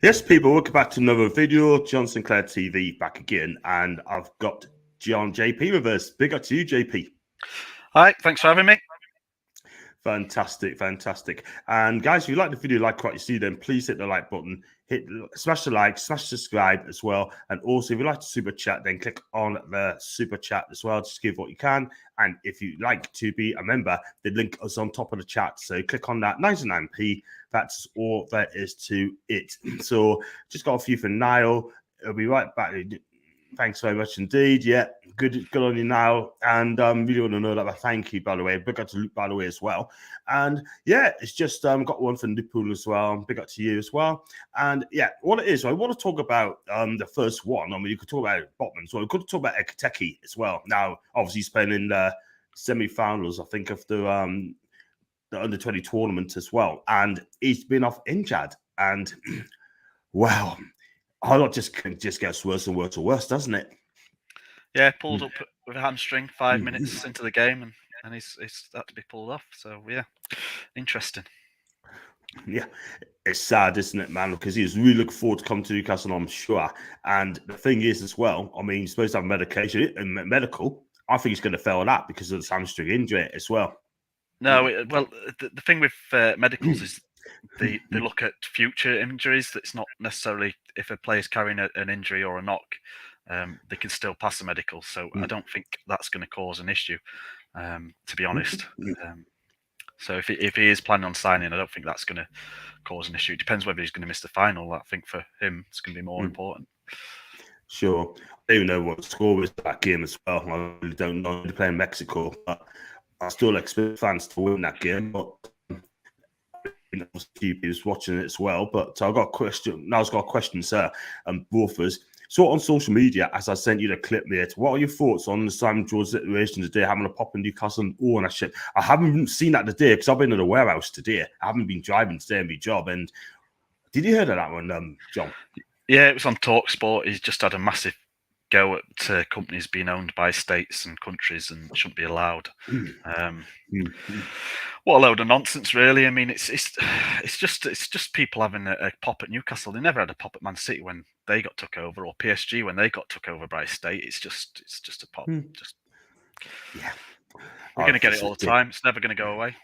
Yes, people, welcome back to another video. John Sinclair TV back again, and I've got John JP with us. Big up to you, JP. Hi, thanks for having me. Fantastic, fantastic. And guys, if you like the video, like what you see, then please hit the like button, smash the like, smash subscribe as well. And also, if you like to super chat, then click on the super chat as well. Just give what you can. And if you like to be a member, the link is on top of the chat. So click on that 99p. That's all there is to it. So just got a few for Niall. I'll be right back. Thanks very much indeed. Yeah, good on you now. And really want to know that. But thank you, by the way. Big up to Luke, by the way, as well. And yeah, it's just got one from Liverpool as well. Big up to you as well. And yeah, what it is, I want to talk about the first one. I mean, you could talk about Botman, so we could talk about Ekiteke as well. Now, obviously, he's playing in the semi-finals, I think, of the under-20 tournament as well. And he's been off injured. And wow. A lot just gets worse and worse and worse, doesn't it? Yeah, pulled up with a hamstring 5 minutes into the game, and he's had to be pulled off. So yeah, interesting. Yeah, it's sad, isn't it, man? Because he's really looking forward to come to Newcastle, I'm sure. And the thing is, as well, I mean, he's supposed to have medication and medical. I think he's going to fail that because of the hamstring injury as well. No, well, the thing with medicals is they look at future injuries. It's not necessarily if a player's carrying an injury or a knock, they can still pass the medical. So I don't think that's going to cause an issue, to be honest. So if he is planning on signing, I don't think that's going to cause an issue. It depends whether he's going to miss the final. I think for him, it's going to be more important. Sure. I don't even know what the score was that game as well. I really don't know. They're playing Mexico, but I still expect fans to win that game. But a few people watching it as well. But I've got a question. Now I've got a question, sir, and both of us. So on social media, as I sent you the clip, mate, what are your thoughts on the Simon George situation today, having a pop in Newcastle and ownership? I haven't seen that today because I've been in the warehouse today. I haven't been driving today in my job. And did you hear that one, John? Yeah, it was on TalkSport. He's just had a massive go at companies being owned by states and countries and shouldn't be allowed. What a load of nonsense, really. I mean, it's just people having a pop at Newcastle. They never had a pop at Man City when they got took over, or PSG when they got took over by a state. It's just a pop. Just yeah, we're going to get it all the time. It's never going to go away.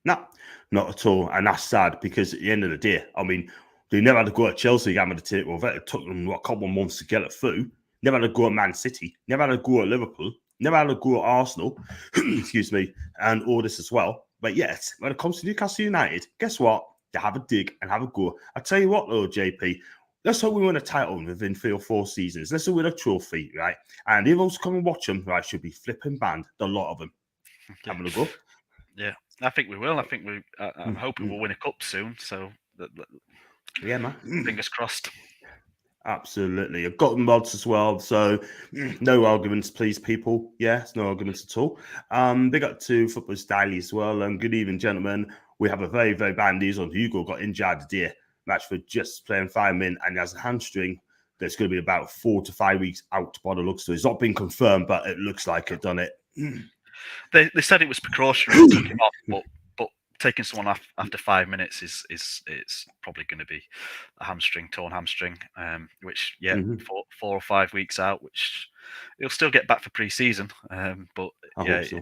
No, not at all. And that's sad because at the end of the day, I mean, they never had to go at Chelsea. It took them a couple of months to get it through. Never had to go at Man City. Never had to go at Liverpool. Never had to go at Arsenal. Excuse me. And all this as well. But yet, when it comes to Newcastle United, guess what? They have a dig and have a go. I tell you what, though, JP, let's hope we win a title within 3 or 4 seasons. Let's win a trophy, right? And if those come and watch them, right, should be flipping banned. A lot of them. Having a go. Yeah, I think we will. I think I'm hoping we'll win a cup soon. So, yeah, man. Fingers crossed. Absolutely. I've got mods as well. So no arguments, please, people. Yes, no arguments at all. Big up to Football's Daily as well. Good evening, gentlemen. We have a very, very bad news on Hugo got injured today. Match for just playing 5 minutes and he has a hamstring that's going to be about 4 to 5 weeks out by the looks of it. It's not been confirmed, but it looks like it, done it. They said it was precautionary, took him off, but taking someone off after 5 minutes is probably going to be a torn hamstring, which 4 or 5 weeks out, which he'll still get back for pre-season, but yeah, so.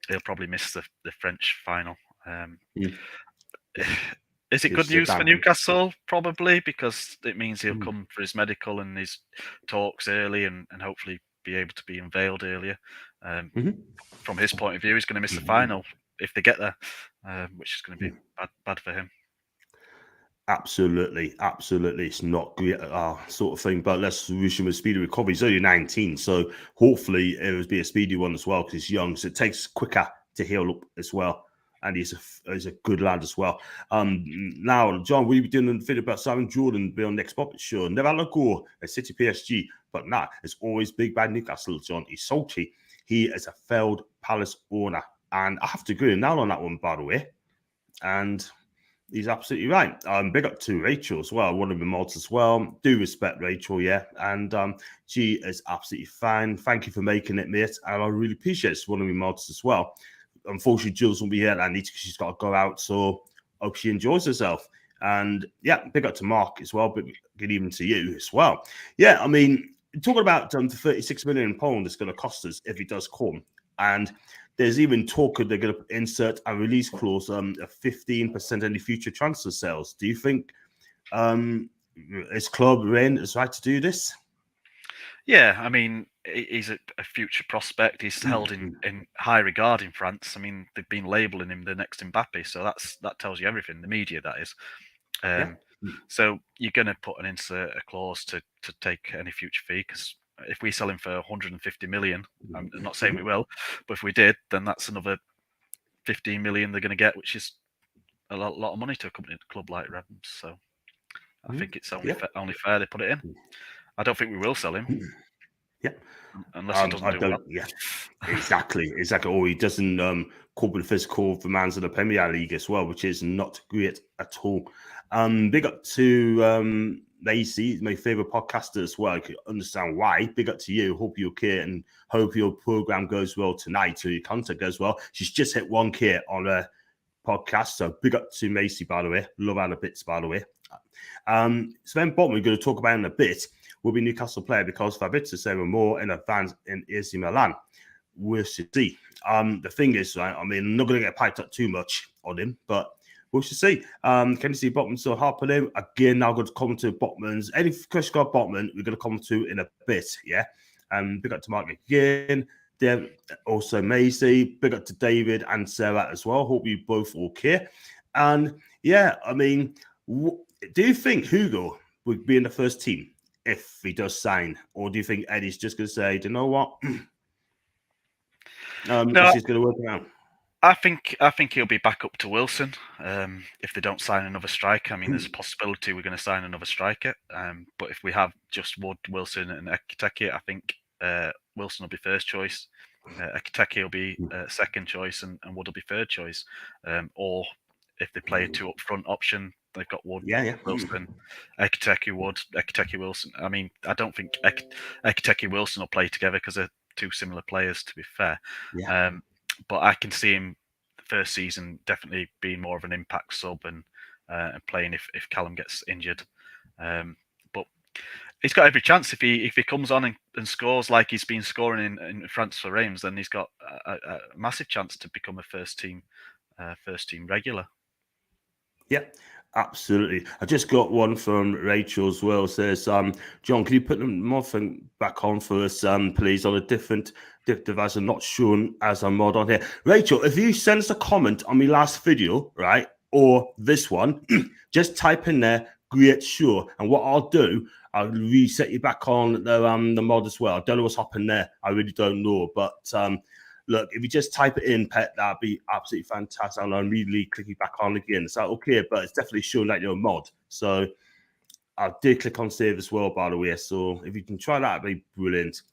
He'll probably miss the French final. Is it good news for Newcastle? Probably, because it means he'll come for his medical and his talks early and hopefully be able to be unveiled earlier. From his point of view, he's going to miss the final if they get there, which is going to be bad for him. Absolutely. It's not great sort of thing, but let's wish him a speedy recovery. He's only 19, so hopefully it will be a speedy one as well because he's young, so it takes quicker to heal up as well. And he's a good lad as well. Now, John, will you be doing a video about Simon Jordan be on next puppet show? Never had a go at City PSG, but it's always big bad Newcastle, John. He's salty. He is a failed Palace owner. And I have to agree now on that one, by the way. And he's absolutely right. Big up to Rachel as well. One of the mods as well. Do respect Rachel, yeah. And she is absolutely fine. Thank you for making it, mate. And I really appreciate it. It's one of the mods as well. Unfortunately, Jules won't be here. She's got to go out. So hope she enjoys herself. And yeah, big up to Mark as well, but good evening to you as well. Yeah, I mean, talking about the 36 million pound it's going to cost us if he does come. And there's even talk of they're going to insert a release clause of 15% any future transfer sales. Do you think is Club Ren is right to do this? Yeah, I mean, he's a future prospect. He's held in high regard in France. I mean, they've been labelling him the next Mbappe, so that tells you everything. The media, that is. So you're going to put a clause to take any future fee, because if we sell him for 150 million, I'm not saying we will, but if we did, then that's another 15 million they're going to get, which is a lot of money to a club like Revens. So I think it's only fair they put it in. I don't think we will sell him. Yeah. Unless he doesn't do well. Yeah, exactly. Or he doesn't cope with the physical demands of the Premier League as well, which is not great at all. Big up to Lacey, my favourite podcaster as well. I can understand why. Big up to you. Hope you're okay and hope your program goes well tonight, so your content goes well. She's just hit 1K on her podcast, so big up to Macy, by the way. Love Anna Bits, by the way. Sven Botman, we're going to talk about in a bit, will be Newcastle player because Fabrizio said we're more in advance in AC Milan. We'll see. The thing is, right, I mean, I'm not going to get piped up too much on him, but we should see. Can you see Botman still helping him? Again, now going to come to Botman's. Any question about Botman, we're going to come to in a bit, yeah? Big up to Mark again. Also Macy. Big up to David and Sarah as well. Hope you both okay. And yeah, I mean, do you think Hugo would be in the first team if he does sign, or do you think Eddie's just going to say, do you know what? No, she's going to work around. I think he'll be back up to Wilson if they don't sign another striker. I mean, there's a possibility we're going to sign another striker. But if we have just Wood, Wilson, and Ekiteke, I think Wilson will be first choice. Ekiteke will be second choice, and Wood will be third choice. Or if they play a 2 up front option, they've got Wood, Wilson, Ekiteke, Wood, Ekiteke, Wilson. I mean, I don't think Ekiteke, Wilson will play together because they're two similar players, to be fair. But I can see him the first season definitely being more of an impact sub and playing if Callum gets injured. But he's got every chance if he comes on and scores like he's been scoring in France for Reims, then he's got a massive chance to become a first team regular. Yeah, absolutely. I just got one from Rachel as well. It says, John, can you put the mod thing back on for us, please, on a different device? I'm not sure as a mod on here. Rachel, if you send us a comment on my last video, right, or this one, just type in there, great, sure. And what I'll do, I'll reset you back on the mod as well. I don't know what's happened there. I really don't know. But look, if you just type it in, Pet, that'd be absolutely fantastic. And I'll immediately click it back on again. It's like, okay, but it's definitely showing that you're a mod. So I did click on save as well, by the way. So if you can try that, it'd be brilliant.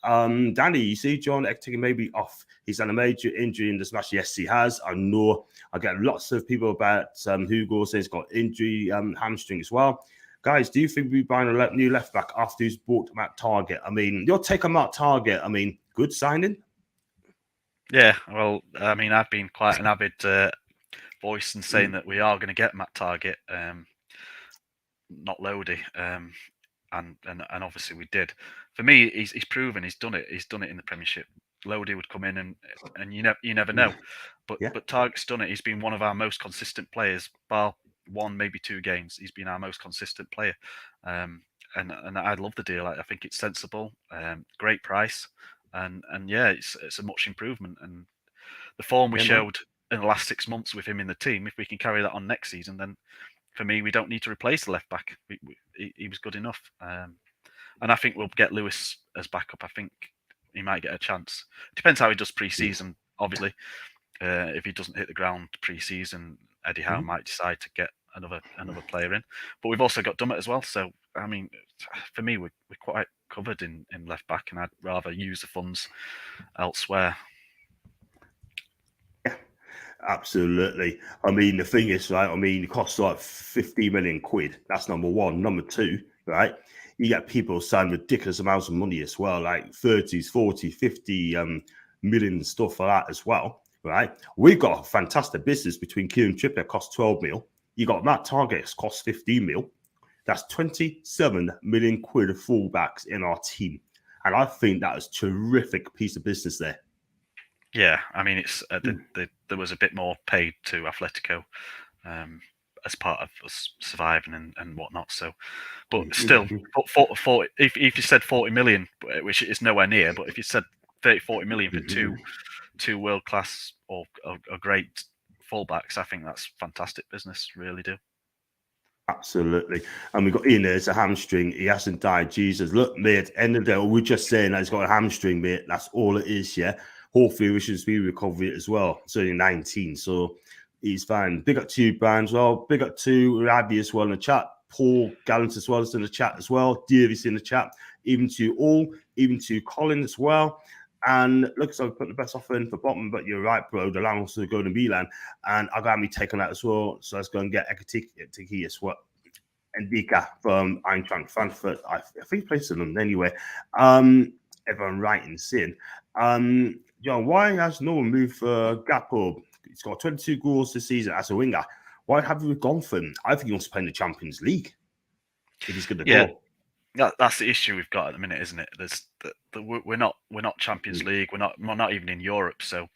Danny, you see John Ekiteke may be off. He's had a major injury in this match. Yes, he has. I know. I get lots of people about Hugo saying he's got injury, hamstring as well. Guys, do you think we'll be buying a new left back after he's bought Matt Target? I mean, your take on Matt Target, I mean, good signing? Yeah, well, I mean, I've been quite an avid voice in saying that we are going to get Matt Target, not Lodi, and obviously we did. For me, he's proven he's done it. He's done it in the Premiership. Lodi would come in and you never know, but Target's done it. He's been one of our most consistent players. Bar 1, maybe 2 games, he's been our most consistent player, and I love the deal. I think it's sensible, great price. And yeah, it's a much improvement. And the form we showed in the last 6 months with him in the team, if we can carry that on next season, then for me, we don't need to replace the left back. He was good enough. And I think we'll get Lewis as backup. I think he might get a chance. Depends how he does pre-season, obviously. If he doesn't hit the ground pre-season, Eddie Howe might decide to get another player in. But we've also got Dummett as well. So, I mean, for me, we're quite covered in left back, and I'd rather use the funds elsewhere. Yeah, absolutely. I mean, the thing is, right, I mean, it costs like 50 million quid. That's number one. Number two, right, you get people signing ridiculous amounts of money as well, like 30s, 40, 50 million stuff like that as well, right? We've got a fantastic business between Kieran Trippier, cost 12 mil, You got Matt Target's cost 15 mil. That's 27 million quid of fullbacks in our team. And I think that was a terrific piece of business there. Yeah, I mean, it's there was a bit more paid to Atletico as part of us surviving and whatnot. So, but still, if you said 40 million, which is nowhere near, but if you said 40 million for two world class or great fullbacks, I think that's fantastic business. Really do. Absolutely. And we've got Ian there, it's a hamstring. He hasn't died. Jesus. Look, mate, end of the day, we're just saying that he's got a hamstring, mate. That's all it is, yeah. Hopefully we should be recovering as well. It's only 19, so he's fine. Big up to you, Brian, as well. Big up to Rabi as well in the chat. Paul Gallant as well is in the chat as well. Davies in the chat. Even to all, even to Colin as well. And looks like we put the best offer in for Botman, but you're right, bro. The line wants to go to Milan, and I got me taking that as well. So let's go and get Ekatiki as well. And Dika from Eintracht Frankfurt. I think he plays in them anyway. Everyone writing sin. John, why has no one moved for Gakpo? He's got 22 goals this season as a winger. Why have we gone for him? I think he wants to play in the Champions League if he's going to go. That's the issue we've got at the minute, isn't it? We're not Champions League. We're not even in Europe. So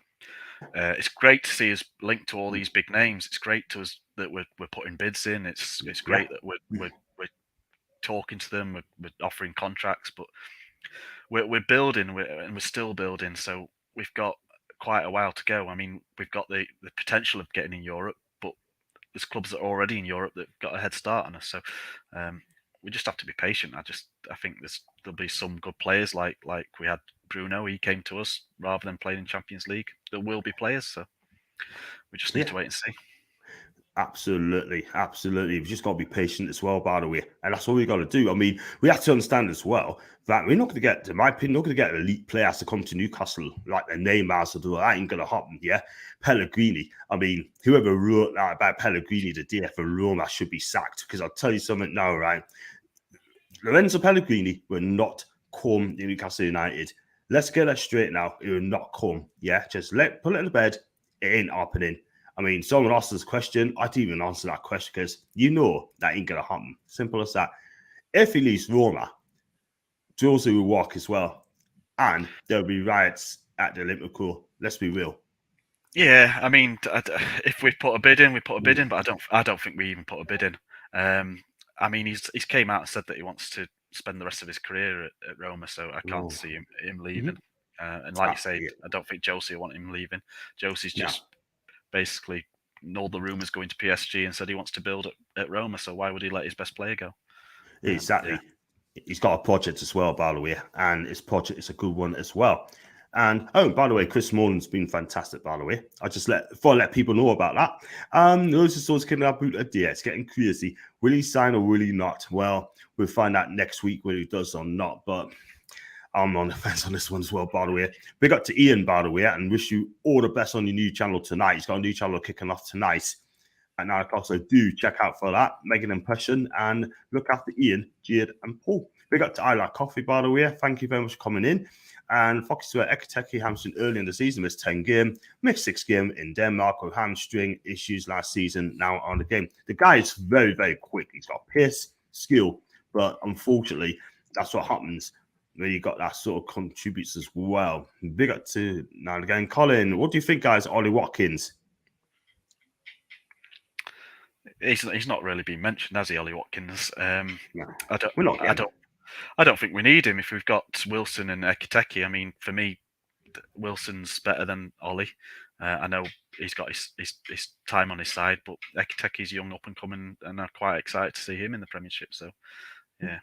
it's great to see us linked to all these big names. It's great to us that we're putting bids in. It's great that we're talking to them. We're offering contracts, but we're building. And we're still building. So we've got quite a while to go. I mean, we've got the potential of getting in Europe, but there's clubs that are already in Europe that got a head start on us. So. We just have to be patient. I think there'll be some good players like we had Bruno. He came to us rather than playing in Champions League. There will be players, so we just need to wait and see. Absolutely. We've just got to be patient as well, by the way. And that's what we got to do. I mean, we have to understand as well that we're not going to get, in my opinion, not going to get elite players to come to Newcastle like the Neymars or do that. Ain't going to happen, yeah? Pellegrini. I mean, whoever wrote that about Pellegrini today for Roma should be sacked, because I'll tell you something now, right? Lorenzo Pellegrini will not come to Newcastle United. Let's get that straight now. It will not come, yeah? Just put it in the bed. It ain't happening. I mean, someone asked this question. I didn't even answer that question because you know that ain't going to happen. Simple as that. If he leaves Roma, Jose will walk as well. And there'll be riots at the Olympico. Let's be real. Yeah, I mean, if we put a bid in, we put a bid in, but I don't think we even put a bid in. I mean, he's came out and said that he wants to spend the rest of his career at Roma, so I can't see him leaving. And like you say, I don't think Jose will want him leaving. Jose's just basically all the rumours going to PSG and said he wants to build at Roma, so why would he let his best player go? Exactly. He's got a project as well, by the way, and his project is a good one as well. And by the way, Chris Mullen's been fantastic, by the way. I just let people know about that. Those are sorts of up it's getting crazy. Will he sign or will he not? Well, we'll find out next week whether he does or not, but I'm on the fence on this one as well, by the way. Big up to Ian, by the way, and wish you all the best on your new channel tonight. He's got a new channel kicking off tonight at 9 o'clock, so do check out for that. Make an impression and look after Ian, Jade, and Paul. Big up to I Like Coffee, by the way. Thank you very much for coming in. And Fox to Ekateki hamstring early in the season, missed 10 game, missed 6 game in Denmark with hamstring issues last season, now on the game. The guy is very, very quick. He's got pace, skill, but unfortunately, that's what happens when you got that sort of contributes as well. Big up to now again, Colin. What do you think, guys? Ollie Watkins. He's not really been mentioned, has he, Ollie Watkins? I don't think we need him if we've got Wilson and Ekateki. I mean, for me, Wilson's better than Ollie. I know he's got his time on his side, but Ekateki's young, up and coming, and I'm quite excited to see him in the Premiership. So, yeah.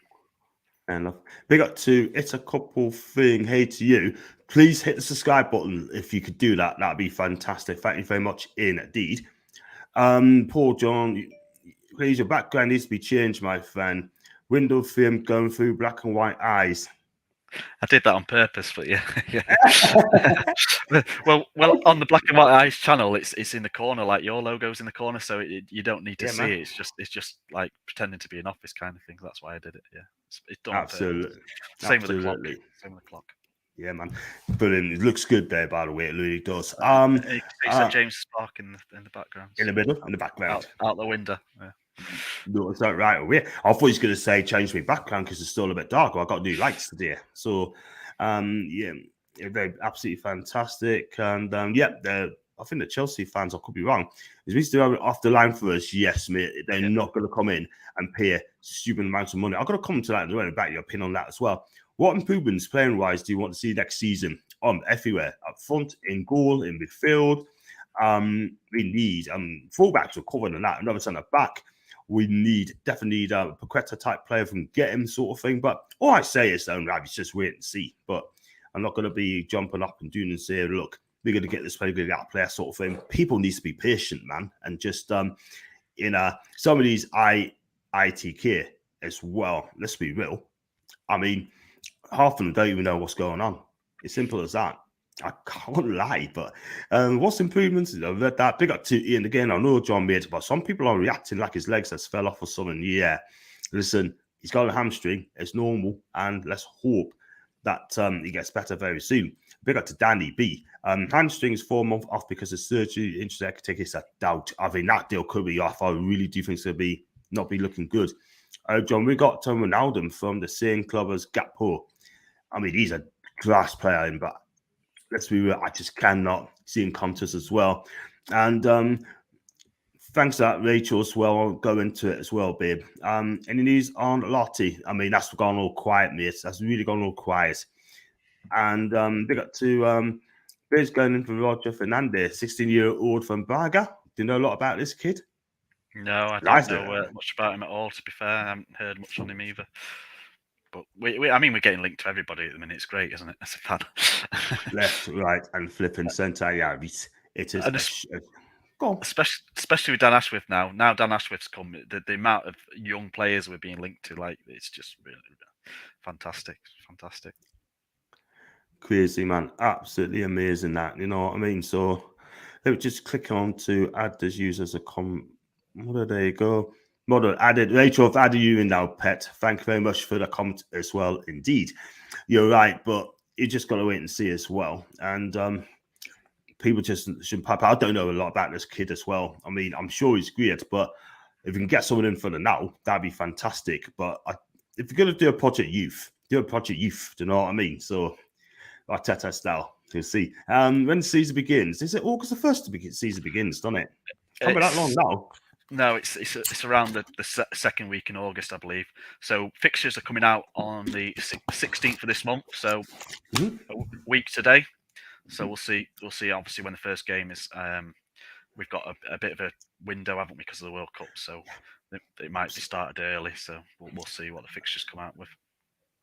Fair enough. Big up to It's a Couple Thing. Hey to you. Please hit the subscribe button if you could do that. That'd be fantastic. Thank you very much indeed. Paul John, please, your background needs to be changed, my friend. Window film going through black and white eyes. I did that on purpose, but yeah. well, on the Black and White Eyes channel, it's in the corner, like your logo's in the corner, so you don't need to see it. It's just like pretending to be an office kind of thing. That's why I did it. Yeah, it's done. Absolutely. Same with the clock. Yeah, man. Brilliant. It looks good there, by the way. It really does. You said James Spark in the background. In the middle, in the background. Out the window. Yeah. No, it's not right away. I thought he was going to say change my background because it's still a bit dark. I got new lights today. So, yeah, they're absolutely fantastic. And, I think the Chelsea fans, I could be wrong, is we still have it off the line for us? Yes, mate. They're not going to come in and pay stupid amounts of money. I've got to come to that as well, about your opinion on that as well. What improvements, playing-wise, do you want to see next season? Everywhere. Up front, in goal, in midfield. We need fullbacks are covered in that. Another centre back. We definitely need a Paqueta type player from get him sort of thing. But all I say is, it's just wait and see. But I'm not going to be jumping up and doing and saying, look, we're going to get this player, we're going to get that player sort of thing. People need to be patient, man. And just, some of these ITK as well, let's be real. I mean, half of them don't even know what's going on. It's simple as that. I can't lie, but what's improvements? I've read that. Big up to Ian again. I know John made it, but some people are reacting like his legs has fell off or something. Yeah, listen, he's got a hamstring. It's normal, and let's hope that he gets better very soon. Big up to Danny B. Hamstring is 4 months off because of surgery. Interesting, I could take it as a doubt. I think that deal could be off. I really do think it's going to not be looking good. John, we got Tom Ronaldo from the same club as Gakpo. I mean, he's a class player, but let's be real, I just cannot see him contest as well. And thanks to that, Rachel, as well. I'll go into it as well, babe. Any news on Lottie? I mean, that's gone all quiet, mate. That's really gone all quiet. And big up to Biz going in for Roger Fernandez, 16-year-old from Braga. Do you know a lot about this kid? No, I don't know much about him at all, to be fair. I haven't heard much on him either. But we're getting linked to everybody at the minute. It's great, isn't it? As a fan. Left, right, and flipping centre. Yeah, it is. Go on. Especially with Dan Ashworth now. Now Dan Ashworth's come. The amount of young players we're being linked to, like, it's just really fantastic. Fantastic. Crazy, man. Absolutely amazing that. You know what I mean? So let me just click on to add this user as a comment. There you go. Model added. Rachel, I've added you in now, pet. Thank you very much for the comment as well. Indeed. You're right, but you just got to wait and see as well. And people just shouldn't pipe out. I don't know a lot about this kid as well. I mean, I'm sure he's great, but if you can get someone in for the now, that'd be fantastic. But if you're going to do a project youth, do a project youth. Do you know what I mean? So, Arteta style. You'll see. When the season begins, is it August the 1st season begins, doesn't it? It's coming that long now. No, it's around the second week in August, I believe. So fixtures are coming out on the 16th of this month, so a week today. So we'll see obviously when the first game is. We've got a bit of a window, haven't we, because of the World Cup? So it might be started early. So we'll see what the fixtures come out with.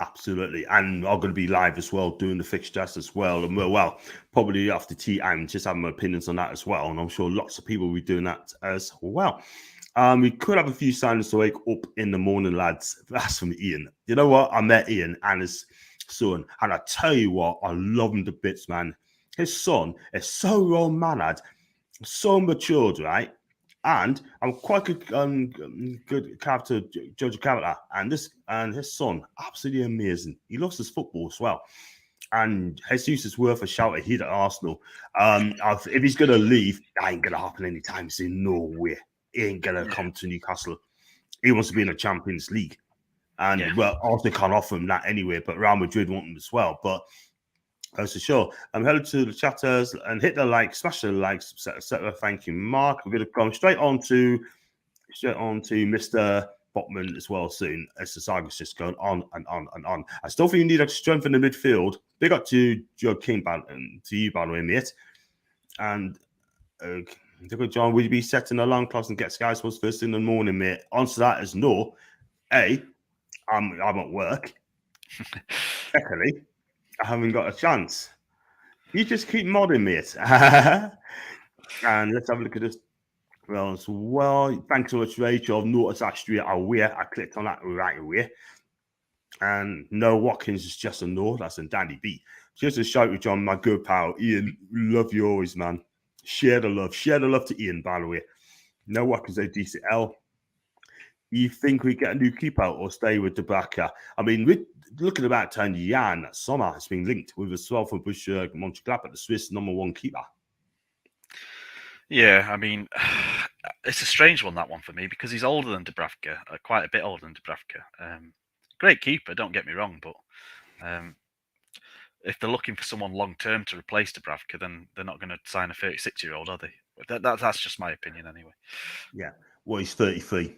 Absolutely, and I'm going to be live as well doing the fixture test as well, and well, probably after tea, I'm just having my opinions on that as well, and I'm sure lots of people will be doing that as well. We could have a few signings to wake up in the morning, lads. That's from Ian. You know what? I met Ian and his son, and I tell you what, I love him to bits, man. His son is so well-mannered, so matured, right? And I'm quite good character, judge of character. And his son, absolutely amazing. He loves his football as well. And Jesus is worth a shout at at Arsenal. If he's going to leave, that ain't going to happen anytime soon. No way. He ain't going to come to Newcastle. He wants to be in the Champions League. And, well, Arsenal can't offer him that anyway, but Real Madrid want him as well. But as for sure, hello to the chatters and hit the like, smash the likes, etc. Thank you, Mark. We're going to come straight on to Mr. Botman as well soon, as the saga's just going on and on and on. I still think you need a strength in the midfield. Big up to Joe King, to you, by the way, mate. And John, will you be setting alarm clocks and get Sky Sports first in the morning, mate? Answer that is no. I'm at work. Secondly, I haven't got a chance. You just keep modding, mate. And let's have a look at this. Well, as well, thanks so much, Rachel. I've noticed that straight away. I clicked on that right away. And no, Watkins is just a no. That's a Dandy B. Just a shout with John, my good pal. Ian, love you always, man. Share the love. Share the love to Ian, by the way. No Watkins, a DCL. you think we get a new keeper or stay with Dubravka? I mean, we're looking about time Jan Sommer has been linked with as well for Borussia Mönchengladbach, the Swiss #1 keeper. Yeah, I mean, it's a strange one, that one for me, because he's older than Dubravka, quite a bit older than Dubravka. Great keeper, don't get me wrong, but if they're looking for someone long term to replace Dubravka, then they're not going to sign a 36-year-old, are they? That's just my opinion, anyway. Yeah, well, he's 33.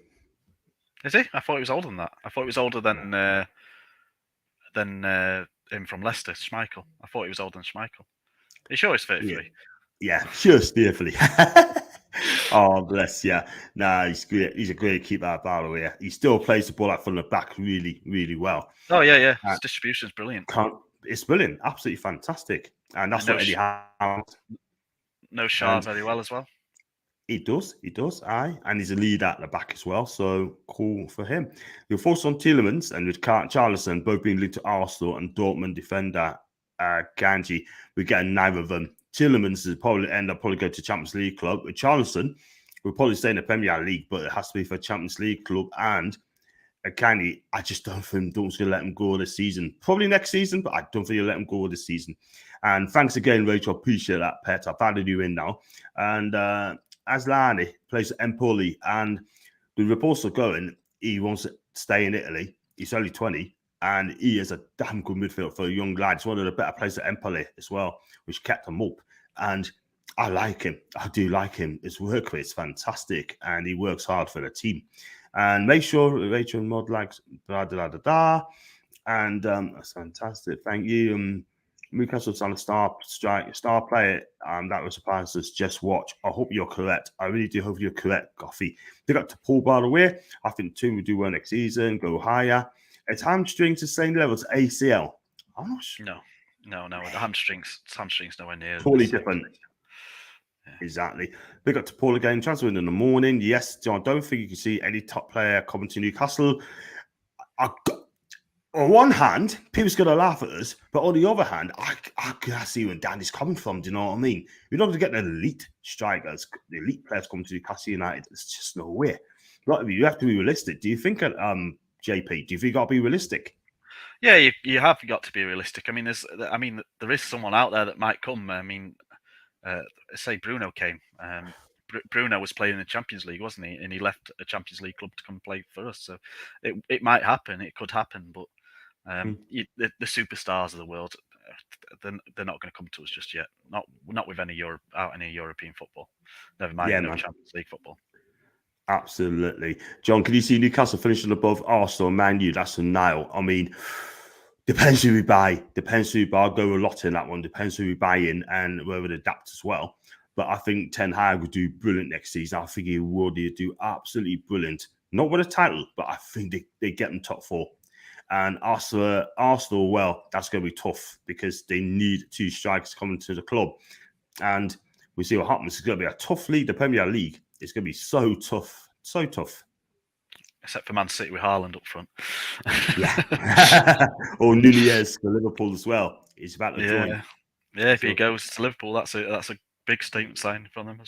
Is he? I thought he was older than that. I thought he was older than him from Leicester, Schmeichel. I thought he was older than Schmeichel. Are you sure he's 33? Yeah, just definitely. Oh, bless you. Nah, he's great. He's a great keeper, by the way. He still plays the ball out from the back really, really well. Oh, yeah. His distribution is brilliant. It's brilliant. Absolutely fantastic. And that's what Eddie Howe. Knows Shah very well as well. He does, aye. And he's a lead at the back as well, so cool for him. Your thoughts on Tielemans and with Charlison both being linked to Arsenal and Dortmund defender Ganji. We're getting neither of them. Tielemans will probably go to Champions League club. With Charlison, we'll probably stay in the Premier League, but it has to be for Champions League club. And Ganji, I just don't think Dortmund's going to let him go this season. Probably next season, but I don't think you'll let him go this season. And thanks again, Rachel. Appreciate that, Pet. I've added you in now. And Aslani plays at Empoli, and the reports are going, he wants to stay in Italy. He's only 20, and he is a damn good midfielder for a young lad. It's one of the better players at Empoli as well, which kept him up. And I like him. I do like him. His work rate's fantastic, and he works hard for the team. And make sure Rachel and Mod likes and that's fantastic. Thank you. Newcastle's on a star player, that was surprised us. Just watch. I hope you're correct. I really do hope you're correct, Goffy. Pick up to Paul, by the way. I think Toon will do well next season, go higher. It's hamstrings the same level as ACL. I'm not sure. No. The hamstrings nowhere near. Totally different. Yeah. Exactly. Pick up to Paul again. Transfer in the morning. Yes, John. I don't think you can see any top player coming to Newcastle. On one hand, people's going to laugh at us, but on the other hand, I see where Danny's coming from. Do you know what I mean? You're not going to get the elite strikers, the elite players coming to Newcastle United. There's just no way. You have to be realistic. Do you think, JP? Do you think you got to be realistic? Yeah, you have got to be realistic. I mean, there is someone out there that might come. I mean, say Bruno came. Bruno was playing in the Champions League, wasn't he? And he left a Champions League club to come play for us. So it might happen. It could happen, but. The superstars of the world, they're not going to come to us just yet. Not with any European football. Never mind Champions League football. Absolutely, John. Can you see Newcastle finishing above Arsenal and Man U? That's a nail. I mean, depends who we buy. I'll go a lot in that one. Depends who we buy in and where we adapt as well. But I think Ten Hag will do brilliant next season. I think he will do absolutely brilliant. Not with a title, but I think they get them top 4. And Arsenal, well, that's going to be tough because they need 2 strikers coming to the club. And we see what happens. It's going to be a tough league. The Premier League is going to be so tough. So tough. Except for Man City with Haaland up front. Yeah. Or Nunez for Liverpool as well. He's about to join. Yeah, if he goes to Liverpool, that's a big statement sign from them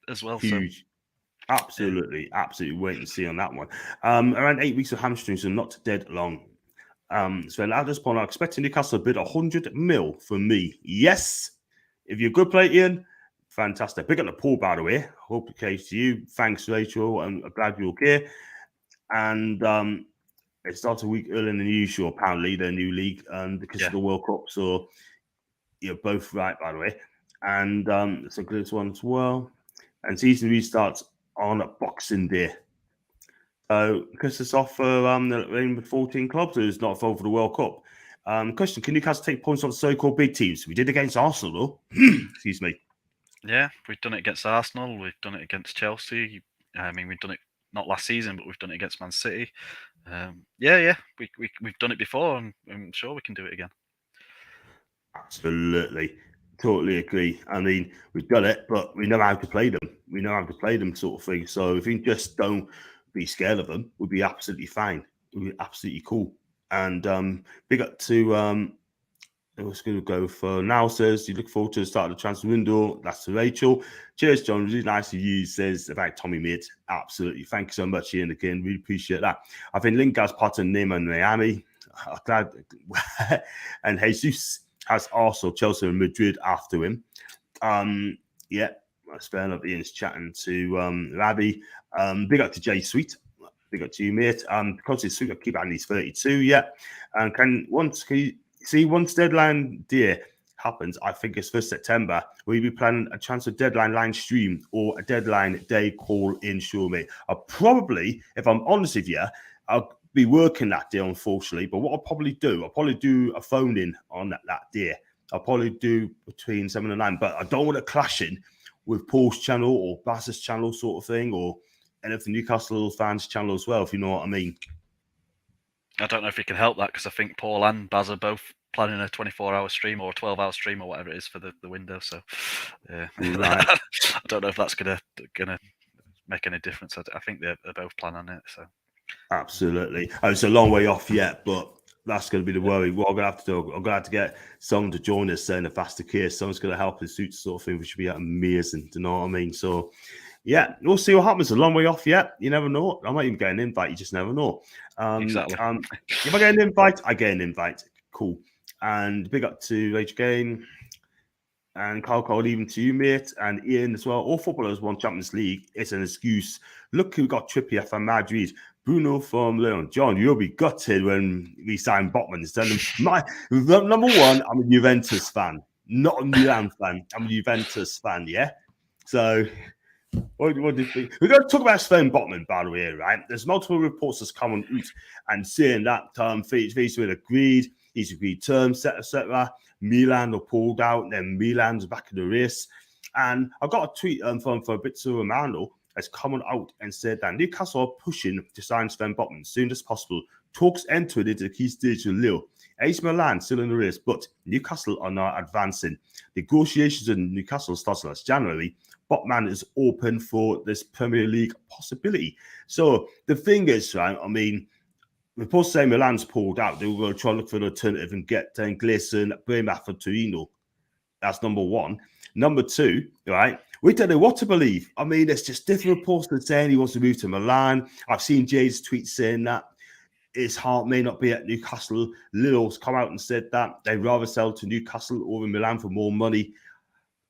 as well. Huge. So. Absolutely wait and see on that one. Around 8 weeks of hamstrings and not dead long. Sven, at this point, I'm expecting Newcastle to bid 100 mil for me. Yes. If you're a good player, Ian, fantastic. Pick up the Paul, by the way. Hope it came to you. Thanks, Rachel. I'm glad you're okay. And it starts a week earlier than usual, apparently, the new league, because of the World Cup. So you're both right, by the way. And it's a good one as well. And season restarts on Boxing Day. So, because it's off for the 14 clubs, it's not for the World Cup. Question: can Newcastle take points off so-called big teams? We did against Arsenal, though. Excuse me. Yeah, we've done it against Arsenal. We've done it against Chelsea. I mean, we've done it not last season, but we've done it against Man City. We've done it before, and I'm sure we can do it again. Absolutely. Totally agree. I mean, we've done it, but we know how to play them. We know how to play them, sort of thing. So if we just don't be scared of them, we'll be absolutely fine. We'll be absolutely cool. And big up to was going to go for now. Says you look forward to the start of the transfer window. That's to Rachel. Cheers, John. Really nice of you. Says about Tommy mate. Absolutely. Thank you so much, Ian. Again, really appreciate that. I think Lingard's part of Neymar and Miami. I'm glad. And Jesus has also Chelsea and Madrid after him. Yeah, that's fair enough. Ian's chatting to Rabbi. Big up to Jay Sweet. Big up to you, mate. Because it's Sweet, I keep adding these 32. Yeah, and can you see once deadline day happens? I think it's 1st September. Will you be planning a transfer deadline line stream or a deadline day call in? Sure, mate. I'll probably, if I'm honest with you, I'll be working that day, unfortunately. But what I'll probably do a phone in on that day. I'll probably do between 7 and 9, but I don't want it clashing with Paul's channel or Bass's channel sort of thing, or any of the Newcastle fans' channel as well, if you know what I mean. I don't know if you can help that, because I think Paul and Baz are both planning a 24-hour stream or a 12-hour stream or whatever it is for the window. So, yeah, right. I don't know if that's gonna make any difference. I think they're both planning on it. So, absolutely, it's a long way off yet, but that's going to be the worry. What I'm going to have to do, I'm going to have to get someone to join us saying if that's the case. Someone's going to help us suit sort of thing, which would be amazing. Do you know what I mean? So, yeah, we'll see what happens. A long way off yet. You never know. I might even get an invite. You just never know. Exactly. If I get an invite, I get an invite. Cool. And big up to Rage Again. And Carl, even to you, mate, and Ian as well. All footballers won Champions League. It's an excuse. Look who got Trippier from Madrid. Bruno from Lyon. John, you'll be gutted when we sign Botman. Number one, I'm a Juventus fan, not a Milan fan. I'm a Juventus fan, yeah? So, what do you think? We're going to talk about Sven Botman, by the way, right? There's multiple reports that's come on out and saying that Facebook agreed, he's agreed terms, etc. Milan are pulled out, then Milan's back in the race. And I got a tweet from Fabrizio Romano has come out and said that Newcastle are pushing to sign Sven Botman as soon as possible. Talks entered into the key stage with Lille. AC Milan still in the race, but Newcastle are now advancing. Negotiations in Newcastle starts last January. Botman is open for this Premier League possibility. So the thing is, right, I mean, reports say Milan's pulled out. They were going to try to look for an alternative and get Gleason, Bremer for Torino. That's number one. Number two, right, we don't know what to believe. I mean, it's just different reports that saying he wants to move to Milan. I've seen Jay's tweet saying that his heart may not be at Newcastle. Lille's come out and said that they'd rather sell to Newcastle or in Milan for more money.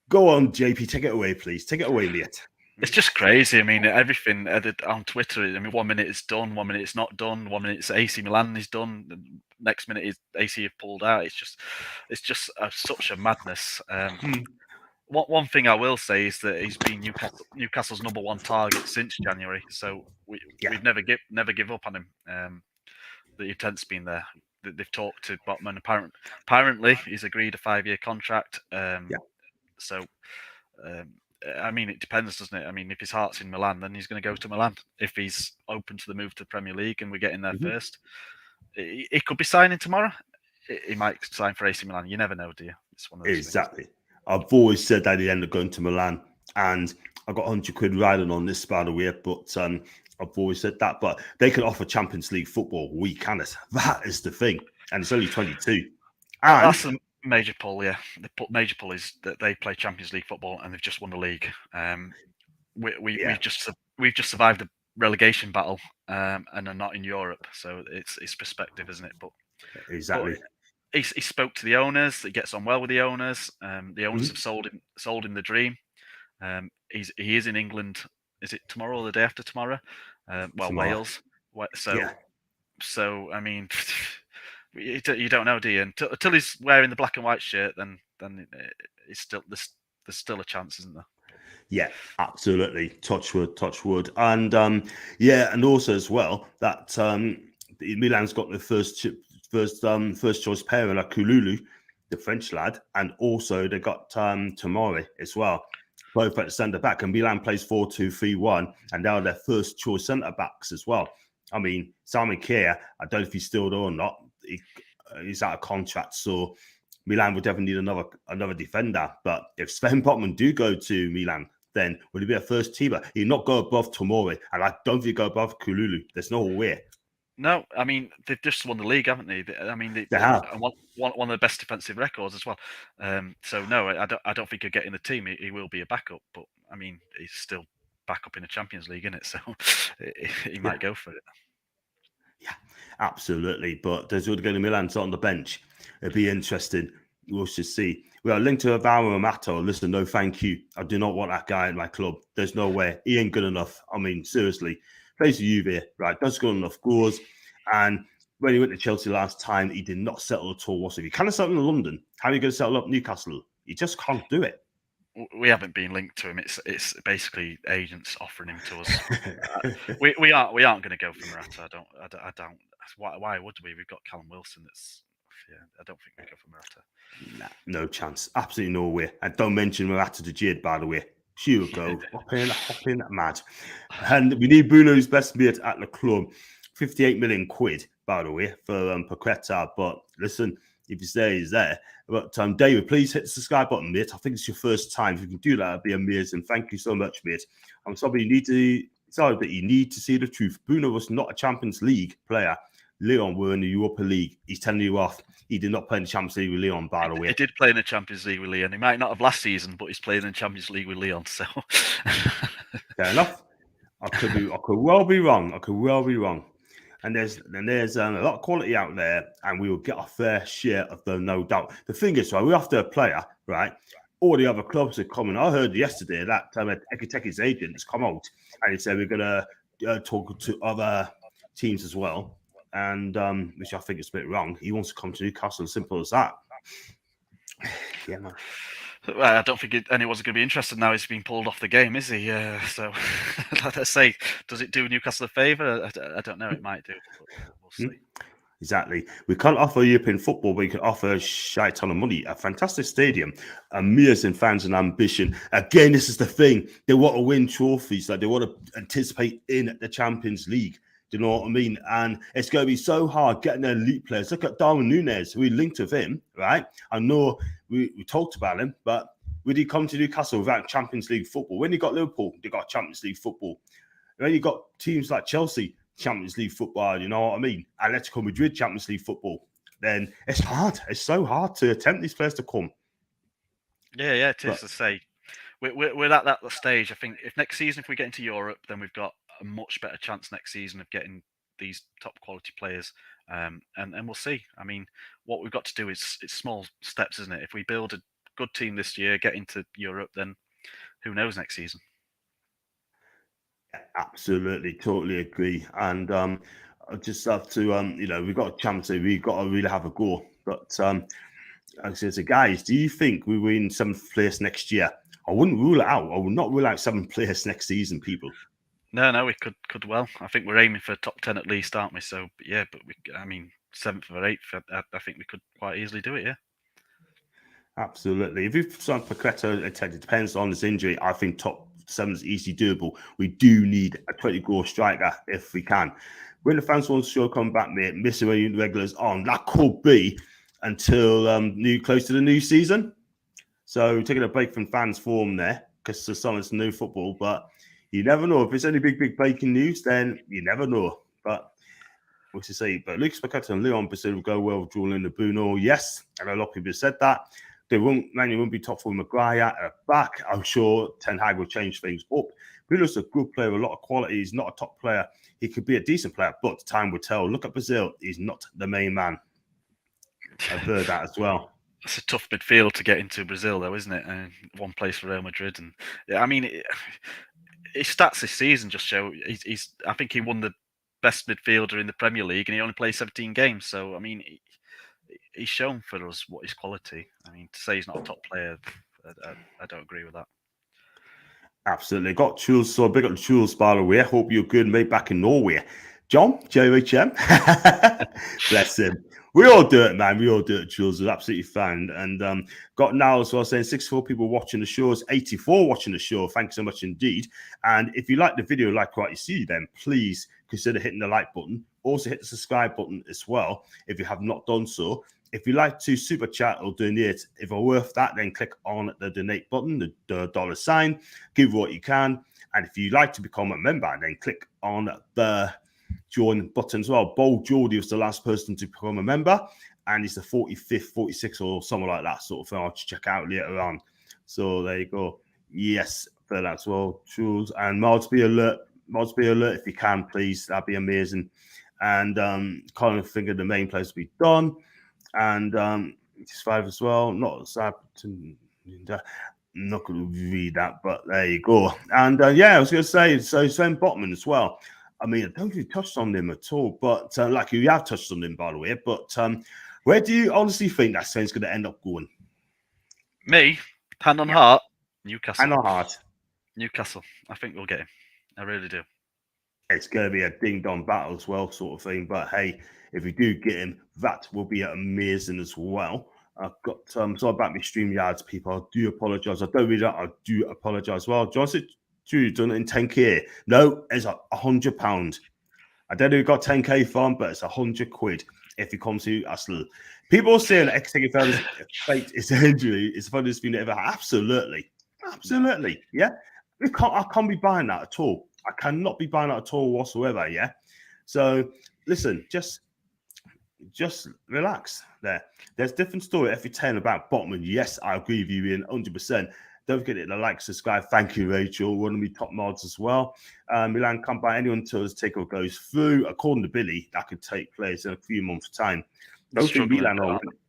Go on, JP, take it away, please. Take it away, mate. It's just crazy. I mean, everything on Twitter. I mean, 1 minute it's done, 1 minute it's not done, 1 minute it's AC Milan is done, the next minute is AC have pulled out. It's just such a madness. One thing I will say is that he's been Newcastle's number one target since January. So we've never give up on him. The intent's been there. They've talked to Botman. Apparently, he's agreed a 5-year contract. So. I mean, it depends, doesn't it? I mean, if his heart's in Milan, then he's going to go to Milan. If he's open to the move to the Premier League and we're getting there first, he could be signing tomorrow. He might sign for AC Milan. You never know, do you? It's one of those exactly. Things. I've always said that he'd end up going to Milan, and I got 100 quid riding on this, by the way. But I've always said that. But they can offer Champions League football. We cannot. That is the thing, and it's only 22. And that's a major pull, yeah. The major pull is that they play Champions League football and they've just won the league. We've just survived the relegation battle and are not in Europe, so it's perspective, isn't it? But exactly. But he spoke to the owners. He gets on well with the owners. The owners have sold him the dream. He is in England. Is it tomorrow or the day after tomorrow? Tomorrow. Wales. So I mean. You don't know, do you? Until he's wearing the black and white shirt, then it's still there's still a chance, isn't there? Yeah, absolutely. Touch wood, and and also as well that Milan's got the first choice pair, like Kululu, the French lad, and also they got Tomori as well, both at the centre back, and Milan plays 4-2-3-1, and they are their first choice centre backs as well. I mean, Simon Kjaer, I don't know if he's still there or not. He's out of contract, so Milan would definitely need another defender. But if Sven Botman do go to Milan, then would he be a first teamer? He'd not go above Tomori, and I don't think he'd go above Kululu. There's no way. No, I mean they've just won the league, haven't they? I mean They have. and one of the best defensive records as well. So no, I don't think he'll get in the team. He will be a backup, but I mean he's still backup in the Champions League, isn't it? So he might go for it. Yeah, absolutely. But there's going to be Milan on the bench. It'll be interesting. We'll just see. We are linked to Alvaro Amato. Listen, no, thank you. I do not want that guy in my club. There's no way. He ain't good enough. I mean, seriously. Plays for Juve, right? Does good enough goals. And when he went to Chelsea last time, he did not settle at all. So if you kind of settle in London, how are you going to settle up Newcastle? You just can't do it. We haven't been linked to him. It's basically agents offering him to us. we aren't going to go for Morata. I don't. Why would we? We've got Callum Wilson. I don't think we go for Morata. Nah, no chance. Absolutely no way. And don't mention Morata to Jade, by the way. She will go hopping mad. And we need Bruno's best mate at the club. 58 million quid, by the way, for Paqueta. But listen, if you say he's there. But David, please hit the subscribe button, mate. I think it's your first time. If you can do that, it'd be amazing. Thank you so much, mate. I'm sorry, but you need to see the truth. Bruno was not a Champions League player. Lyon were in the Europa League. He's telling you off. He did not play in the Champions League with Lyon, by the way. He did play in the Champions League with Lyon. He might not have last season, but he's playing in the Champions League with Lyon. So fair enough. I could well be wrong. And there's a lot of quality out there, and we will get our fair share of them, no doubt. The thing is, right, we're after a player, right? All the other clubs are coming. I heard yesterday that Ekiteke's agent has come out and he said we're going to talk to other teams as well, and which I think is a bit wrong. He wants to come to Newcastle, simple as that. Yeah, man. I don't think anyone's going to be interested now. He's been pulled off the game, is he? So let's say, does it do Newcastle a favour? I don't know. It might do. But we'll see. Exactly. We can't offer European football, but we can offer a shite ton of money. A fantastic stadium, amazing fans and ambition. Again, this is the thing. They want to win trophies. Like they want to anticipate in the Champions League. Do you know what I mean? And it's going to be so hard getting the elite players. Look at Darwin Núñez. We linked with him, right? I know we talked about him, but would he come to Newcastle without Champions League football? When you got Liverpool, they got Champions League football. When you got teams like Chelsea, Champions League football, you know what I mean? Atletico Madrid, Champions League football. Then it's hard. It's so hard to tempt these players to come. Yeah, it is to say. We're at that stage. I think if next season, if we get into Europe, then we've got a much better chance next season of getting these top quality players. And we'll see. I mean, what we've got to do is it's small steps, isn't it? If we build a good team this year, get into Europe, then who knows next season? Absolutely, totally agree. And I just have to, we've got a chance. We've got to really have a go. But I say to guys, do you think we win 7th place next year? I wouldn't rule it out. I would not rule out 7th place next season, people. No, we could well. I think we're aiming for top 10 at least, aren't we? So yeah, but 7th or 8th, I think we could quite easily do it. Yeah. Absolutely. If you've signed Paqueta, it depends on his injury. I think top 7 is easily doable. We do need a 20-goal striker if we can. When the fans want to show come back, mate, missing any regulars on, that could be until close to the new season. So taking a break from fans form there because there's some new football, but you never know. If it's any big breaking news, then you never know. But what's to say? But Lucas Paqueta and Leon Brazil will go well with Julian the Bruno. Yes, and a lot of people said that. They won't be top for Maguire at the back. I'm sure Ten Hag will change things up. Bruno's a good player, a lot of quality. He's not a top player. He could be a decent player, but time will tell. Look at Brazil. He's not the main man. I've heard that as well. It's a tough midfield to get into Brazil, though, isn't it? One place for Real Madrid, and I mean, his stats this season just show he's. I think he won the best midfielder in the Premier League, and he only played 17 games. So I mean, he's shown for us what his quality. I mean, to say he's not a top player, I don't agree with that. Absolutely. Got Jules, so big up to Jules, by the way. Hope you're good, mate, back in Norway. John, JHM. Bless him. We all do it, man. We all do it, Jules. It's absolutely fine. And got now as well saying 64 people watching the show. It's 84 watching the show. Thanks so much indeed. And if you like the video, like what you see, then please consider hitting the like button. Also hit the subscribe button as well if you have not done so. If you like to super chat or donate, if you're worth that, then click on the donate button, the dollar sign, give what you can. And if you like to become a member, then click on the join button as well. Bold Geordie was the last person to become a member, and he's the 45th, 46th, or something like that sort of thing. I'll check out later on. So there you go. Yes, for that as well. Jules and Mods, be alert. Mods, be alert if you can, please. That'd be amazing. And kind of think of the main place to be done. And it's 5 as well. Not Southampton. I'm not going to read that, but there you go. And I was going to say, so Sven Botman as well. I mean, I don't think we touched on him at all, but like you have touched on him, by the way. But where do you honestly think that Sven's going to end up going? Me, hand on heart, Newcastle. Hand on heart. Newcastle. I think we'll get him. I really do. It's going to be a ding-dong battle as well, sort of thing. But hey, if we do get him, that will be amazing as well. I've got sorry about my StreamYards, people. I do apologise. I don't read that. I do apologise. Well, Johnson, you done it in 10k? No, it's £100. I don't know who got 10k from, but it's £100 if you come to Newcastle. People saying that XTFL's fate is an injury. It's the funniest thing ever. Absolutely. Yeah. I can't be buying that at all. I cannot be buying that at all whatsoever. Yeah. So listen, just relax there. There's different story every 10 about Botman. Yes, I agree with you, Ian, 100%. Don't forget to like, subscribe. Thank you, Rachel. One of my top mods as well. Milan can't buy anyone until his takeover goes through. According to Billy, that could take place in a few months' time. Don't think Milan are winning.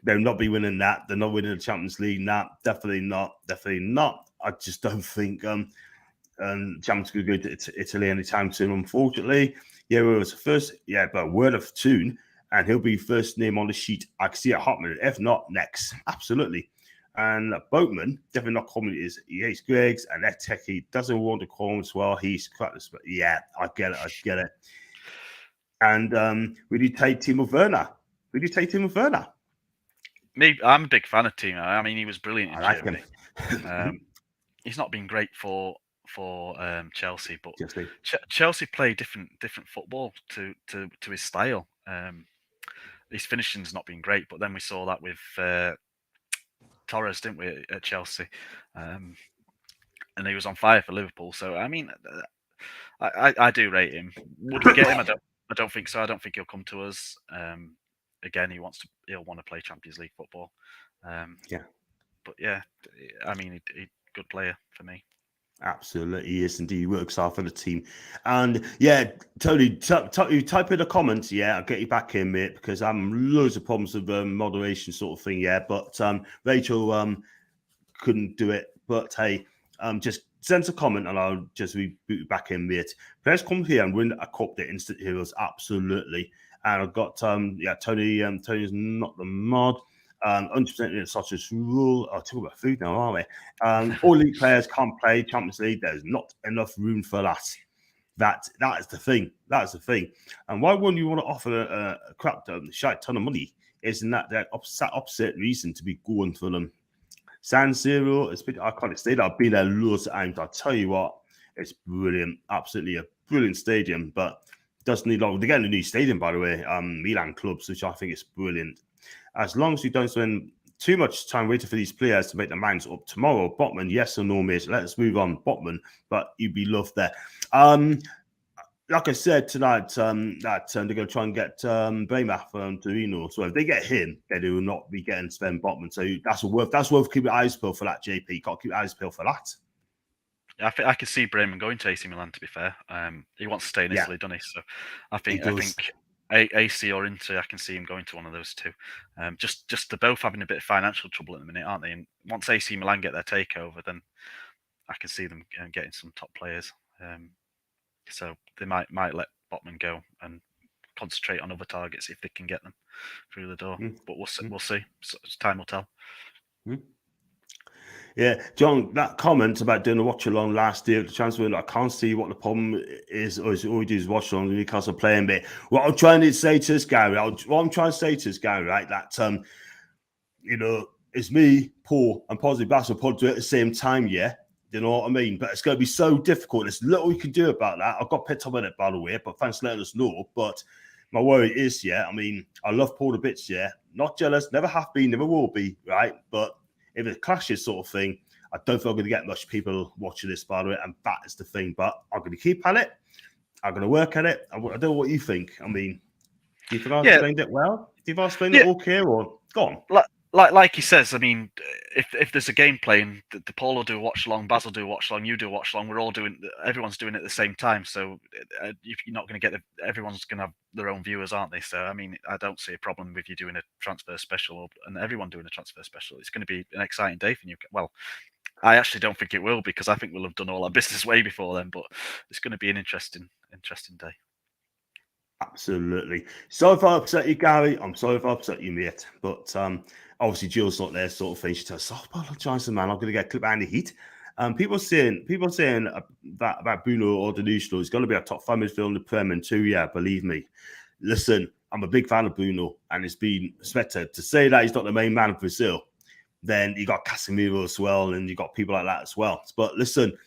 They'll not be winning that. They're not winning the Champions League. Nah, definitely not. I just don't think Champions could go to Italy anytime soon, unfortunately. Yeah, well, it was first, but word of tune, and he'll be first name on the sheet. I can see it happening. If not, next. Absolutely. And Boatman, definitely not coming. He hates Greg's, and that tech, he doesn't want to call him as well. He's cracked. But yeah, I get it. And we do take Timo Werner. Me, I'm a big fan of Timo. I mean, he was brilliant in Germany. He's not been great for Chelsea, but Chelsea play different football to his style. His finishing's not been great, but then we saw that with Torres, didn't we, at Chelsea? And he was on fire for Liverpool. So I mean, I do rate him. Would we get him? I don't think so. I don't think he'll come to us. Again, he'll want to play Champions League football. But yeah, I mean, he good player for me. Absolutely, he is indeed. He works hard for the team. And yeah, Tony, you type in the comments. Yeah, I'll get you back in, mate, because I'm loads of problems with moderation sort of thing. Yeah, but Rachel couldn't do it. But hey, just send us a comment and I'll just reboot you back in, mate. Let's come here and win a cup, the Instant Heroes. Absolutely. And I've got Tony. Tony's not the mod. 100% in such as rule. I'll talk about food now, aren't we? All league players can't play Champions League. There's not enough room for that. That is the thing. And why wouldn't you want to offer a crap shite ton of money? Isn't that opposite reason to be going for them? San Siro, I can't stay there. I've been there loads of times. I'll tell you what, it's brilliant. Absolutely a brilliant stadium, but doesn't need long. They're getting a new stadium, by the way. Milan clubs, which I think is brilliant. As long as you don't spend too much time waiting for these players to make their minds up tomorrow, Botman, yes or no, mate? Let's move on, Botman, but you'd be loved there. Like I said tonight, that they're going to try and get Bremer from Torino. So if they get him, they will not be getting Sven Botman. So that's worth keeping your eyes peeled for that, JP. Got to keep your eyes peeled for that. I can see Bremen going to AC Milan, to be fair. He wants to stay in Italy, doesn't he? So I think AC or Inter, I can see him going to one of those two. Just they're both having a bit of financial trouble at the minute, aren't they? And once AC Milan get their takeover, then I can see them getting some top players. So they might let Botman go and concentrate on other targets if they can get them through the door. But we'll see. So time will tell. Yeah, John, that comment about doing a watch along last year, the transfer window, I can't see what the problem is. Or all we do is watch along Newcastle playing bit. What I'm trying to say to this guy, right, that it's me, Paul, and Positive Bass will probably do it at the same time, yeah. You know what I mean? But it's going to be so difficult. There's little we can do about that. I've got picked up on it, by the way, but thanks for letting us know. But my worry is, I mean, I love Paul a bit, not jealous, never have been, never will be, right? But if it clashes sort of thing, I don't think I'm going to get much people watching this, by the way, and that is the thing. But I'm going to keep at it. I'm going to work at it. I don't know what you think. I mean, do you think I Yeah, explained it well? Do you think I explained it yeah. okay, or go on? Like he says, I mean, if there's a game playing, the Paul will do a watch along, Basil do a watch along, you do a watch along. We're all doing, everyone's doing it at the same time. So you're not going to get everyone's going to have their own viewers, aren't they? So I mean, I don't see a problem with you doing a transfer special and everyone doing a transfer special. It's going to be an exciting day for Newcastle. Well, I actually don't think it will, because I think we'll have done all our business way before then. But it's going to be an interesting day. Absolutely. So if I upset you, Gary, I'm sorry if I upset you, mate. But obviously, Jill's not there, sort of thing. She tells us, "Oh, apologise, man. I'm going to get clipped out in the heat." People saying that about Bruno or Delusional is going to be a top 5 midfielder in the Prem in 2 years. Believe me. Listen, I'm a big fan of Bruno, and it's been expected to say that he's not the main man of Brazil. Then you got Casemiro as well, and you got people like that as well. But listen,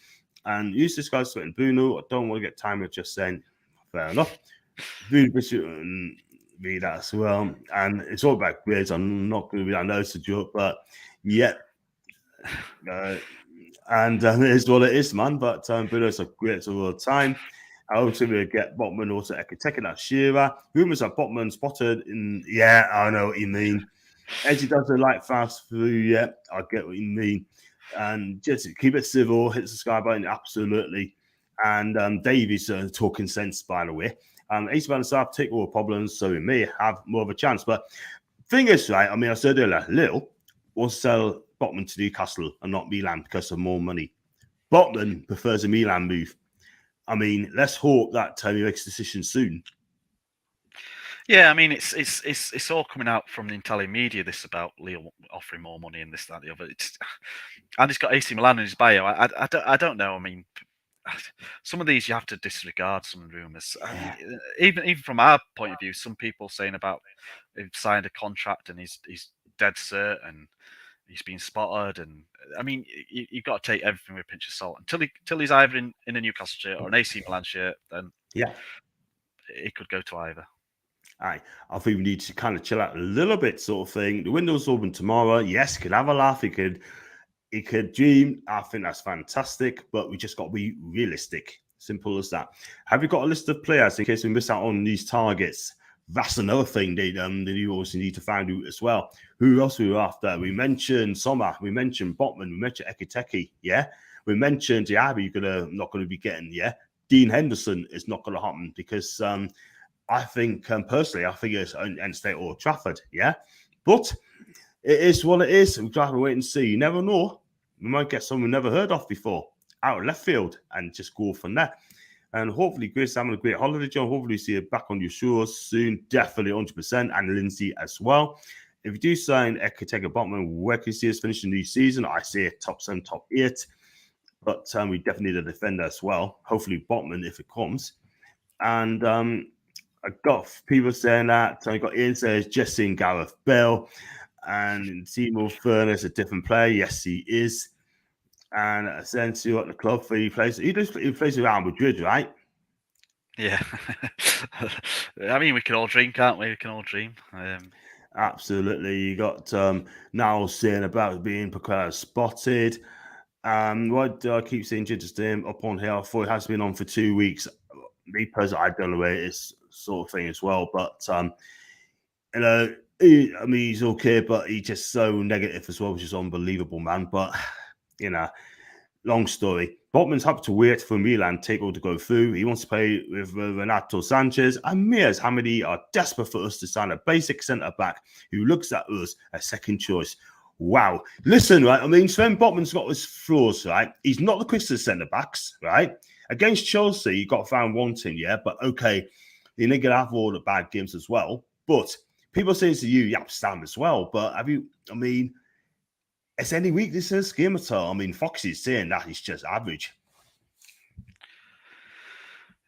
and use this guy's sweating Bruno. I don't want to get time with just saying, fair enough. Really be that as well, and it's all about grades. I'm not going to be. I know it's a joke, but yeah, and it is what it is, man. But Bruno's a great all the time. I hope we get Botman also taking that Shearer. Rumors are Botman spotted in. Yeah, I know what you mean. Edgy doesn't like fast food. Yeah, I get what you mean. And just keep it civil. Hit the sky button, absolutely. And Davies talking sense, by the way. AC Milan South take all the problems, so we may have more of a chance. But thing is, right? I mean, I said earlier, Lille will sell Botman to Newcastle and not Milan because of more money. Botman prefers a Milan move. I mean, let's hope that he makes a decision soon. Yeah, I mean, it's all coming out from the Italian media. This about Lille offering more money and this, that, the other. And he's got AC Milan in his bio. I don't know. I mean, some of these you have to disregard some rumours. I mean, even from our point of view, some people saying about he's signed a contract and he's dead cert and he's been spotted. And I mean, you've got to take everything with a pinch of salt until he's either in a Newcastle shirt or an AC Milan shirt. Then yeah, it could go to either. I think we need to kind of chill out a little bit, sort of thing. The window's open tomorrow. Yes, he could have a laugh. He could dream. I think that's fantastic, but we just got to be realistic. Simple as that. Have you got a list of players in case we miss out on these targets? That's another thing that you also need to find out as well. Who else we were after? We mentioned Sommer. We mentioned Botman. We mentioned Ekiteke. Yeah. We mentioned Diaby. Not going to be getting. Yeah. Dean Henderson is not going to happen because I think personally, I think it's End State or Trafford. Yeah. But it is what it is. We've got to wait and see. You never know. We might get someone we never heard of before out of left field and just go from there. And hopefully, Grace having a great holiday, John. Hopefully, see you back on your shores soon. Definitely 100%. And Lindsay as well. If you do sign Ekiteke Botman, where can you see us finishing the season? I say top 7, top 8. But we definitely need a defender as well. Hopefully, Botman if it comes. And I got people saying that. So I got Ian says Jesse and Gareth Bale. And Timo Furness, a different player. Yes, he is. And Asensio at the club for he plays with Real Madrid, right? Yeah. I mean, we can all dream, can't we? We can all dream. Absolutely. You got now saying about being spotted. What do I keep saying? Just up on here. I thought it has been on for 2 weeks. Me personally, I don't know where it is, sort of thing as well. But you know, I mean, he's okay, but he's just so negative as well, which is unbelievable, man. But you know, long story. Botman's happy to wait for Milan takeover to go through. He wants to play with Renato Sanchez, and Mia's Hamidi are desperate for us to sign a basic centre back who looks at us as second choice. Wow. Listen, right? I mean, Sven Botman's got his flaws, right? He's not the quickest centre backs, right? Against Chelsea, you got found wanting, yeah, but okay, you're going to have all the bad games as well. But people say to you, Yap Stam as well. But have you, I mean, is any weakness in this game at all? I mean, Foxy's saying that he's just average.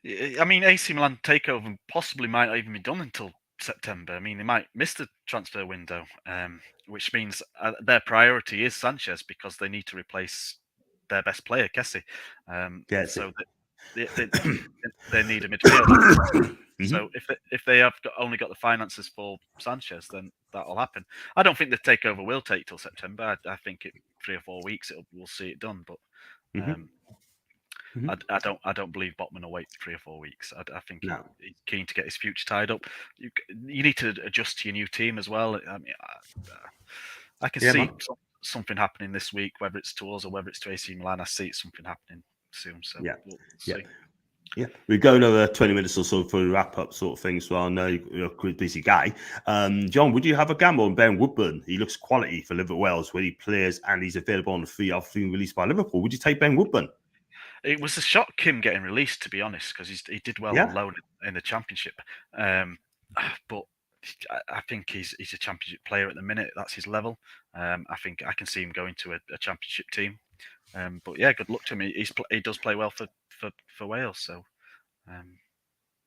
I mean, AC Milan takeover possibly might not even be done until September. I mean, they might miss the transfer window, which means their priority is Sanchez because they need to replace their best player, Kessie. So they need a midfielder. So if they have only got the finances for Sanchez, then that'll happen. I don't think the takeover will take till September. I think 3 or 4 weeks we'll see it done. But I don't believe Botman will wait 3 or 4 weeks. I think No. he's keen to get his future tied up. You need to adjust to your new team as well. I mean, I can see something happening this week, whether it's to us or whether it's to AC Milan. I see something happening soon. So we'll see. Yeah, we go another 20 minutes or so for a wrap up sort of thing. So I know you're a quite busy guy. John, would you have a gamble on Ben Woodburn? He looks quality for Liverpool Wales when he plays and he's available on the free after being released by Liverpool. Would you take Ben Woodburn? It was a shock him getting released, to be honest, because he did well on loan in the Championship. But I think he's a Championship player at the minute. That's his level. I think I can see him going to a Championship team. But yeah, good luck to him. He does play well for Wales. So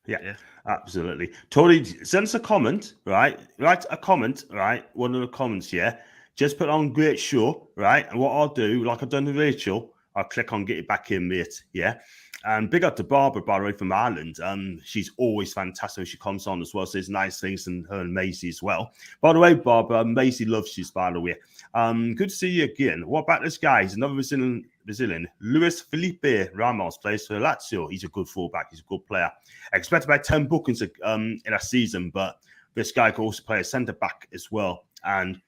yeah, absolutely. Tony, send us a comment, right? Write a comment, right? One of the comments, yeah. Just put on great show, right? And what I'll do, like I've done with Rachel, I'll click on get it back in, mate. Yeah. And big up to Barbara, by the way, from Ireland. She's always fantastic when she comes on as well. Says nice things, and her and Maisie as well. By the way, Barbara, Maisie loves you, by the way. Good to see you again. What about this guy? He's another Brazilian. Luis Felipe Ramos plays for Lazio. He's a good fullback. He's a good player. Expected about 10 bookings in a season, but this guy can also play a centre back as well. And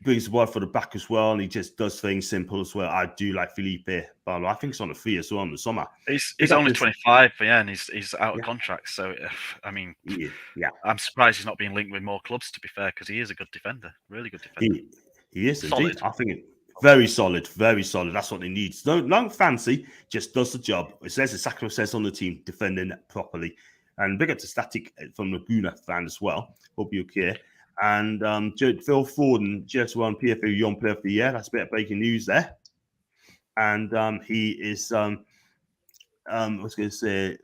brings the word for the back as well, and he just does things simple as well. I do like Felipe, but I think it's on the free as well in the summer. He's only 25, and he's out of contract. So, I mean, I'm surprised he's not being linked with more clubs, to be fair, because he is a good defender, really good defender. He is solid. Indeed. I think very solid, very solid. That's what he needs. No fancy, just does the job. It says exactly what it says on the team, defending properly. And big up to Static from Laguna fan as well. Hope you're okay. And Phil Forden just won PFA Young Player of the Year. That's a bit of breaking news there. And he is, I was going to say,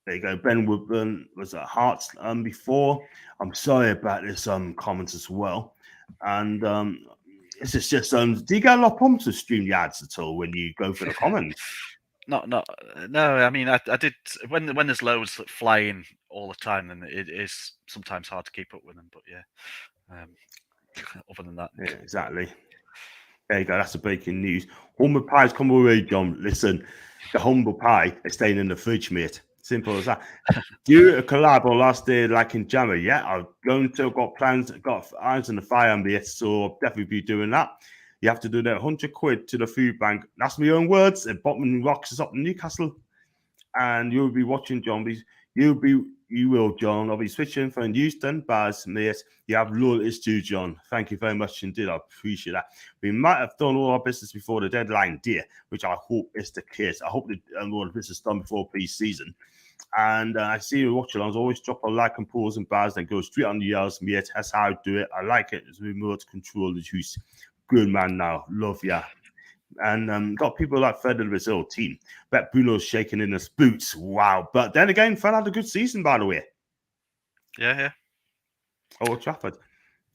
there you go. Ben Woodburn was at Hearts before. I'm sorry about this comment as well. And it's just, do you get a lot of problems with StreamYards at all when you go for the comments? No. I mean, I did when there's loads that fly in all the time, then it is sometimes hard to keep up with them. But yeah, other than that, yeah, exactly. There you go. That's the breaking news. Humble pies come away, John. Listen, the humble pie is staying in the fridge, mate. Simple as that. Do a collab on last day, like in January. Yeah, I'm going to got plans, got irons in the fire, mate. So I'll definitely be doing that. You have to do that 100 quid to the food bank. That's my own words. And Botman rocks us up in Newcastle. And you'll be watching, John. You will, John. I'll be switching from Houston, Baz, mate. You have loyalties too, John. Thank you very much indeed. I appreciate that. We might have done all our business before the deadline, dear, which I hope is the case. I hope that all the business is done before pre-season. And I see you watch alongs. Always drop a like and pause and bars, then go straight on the yards, mate. That's how I do it. I like it. It's remote control the juice. Good man now. Love ya. And got people like Fred of Brazil team. Bet Bruno's shaking in his boots. Wow. But then again, Fred had a good season, by the way. Yeah. Old Trafford.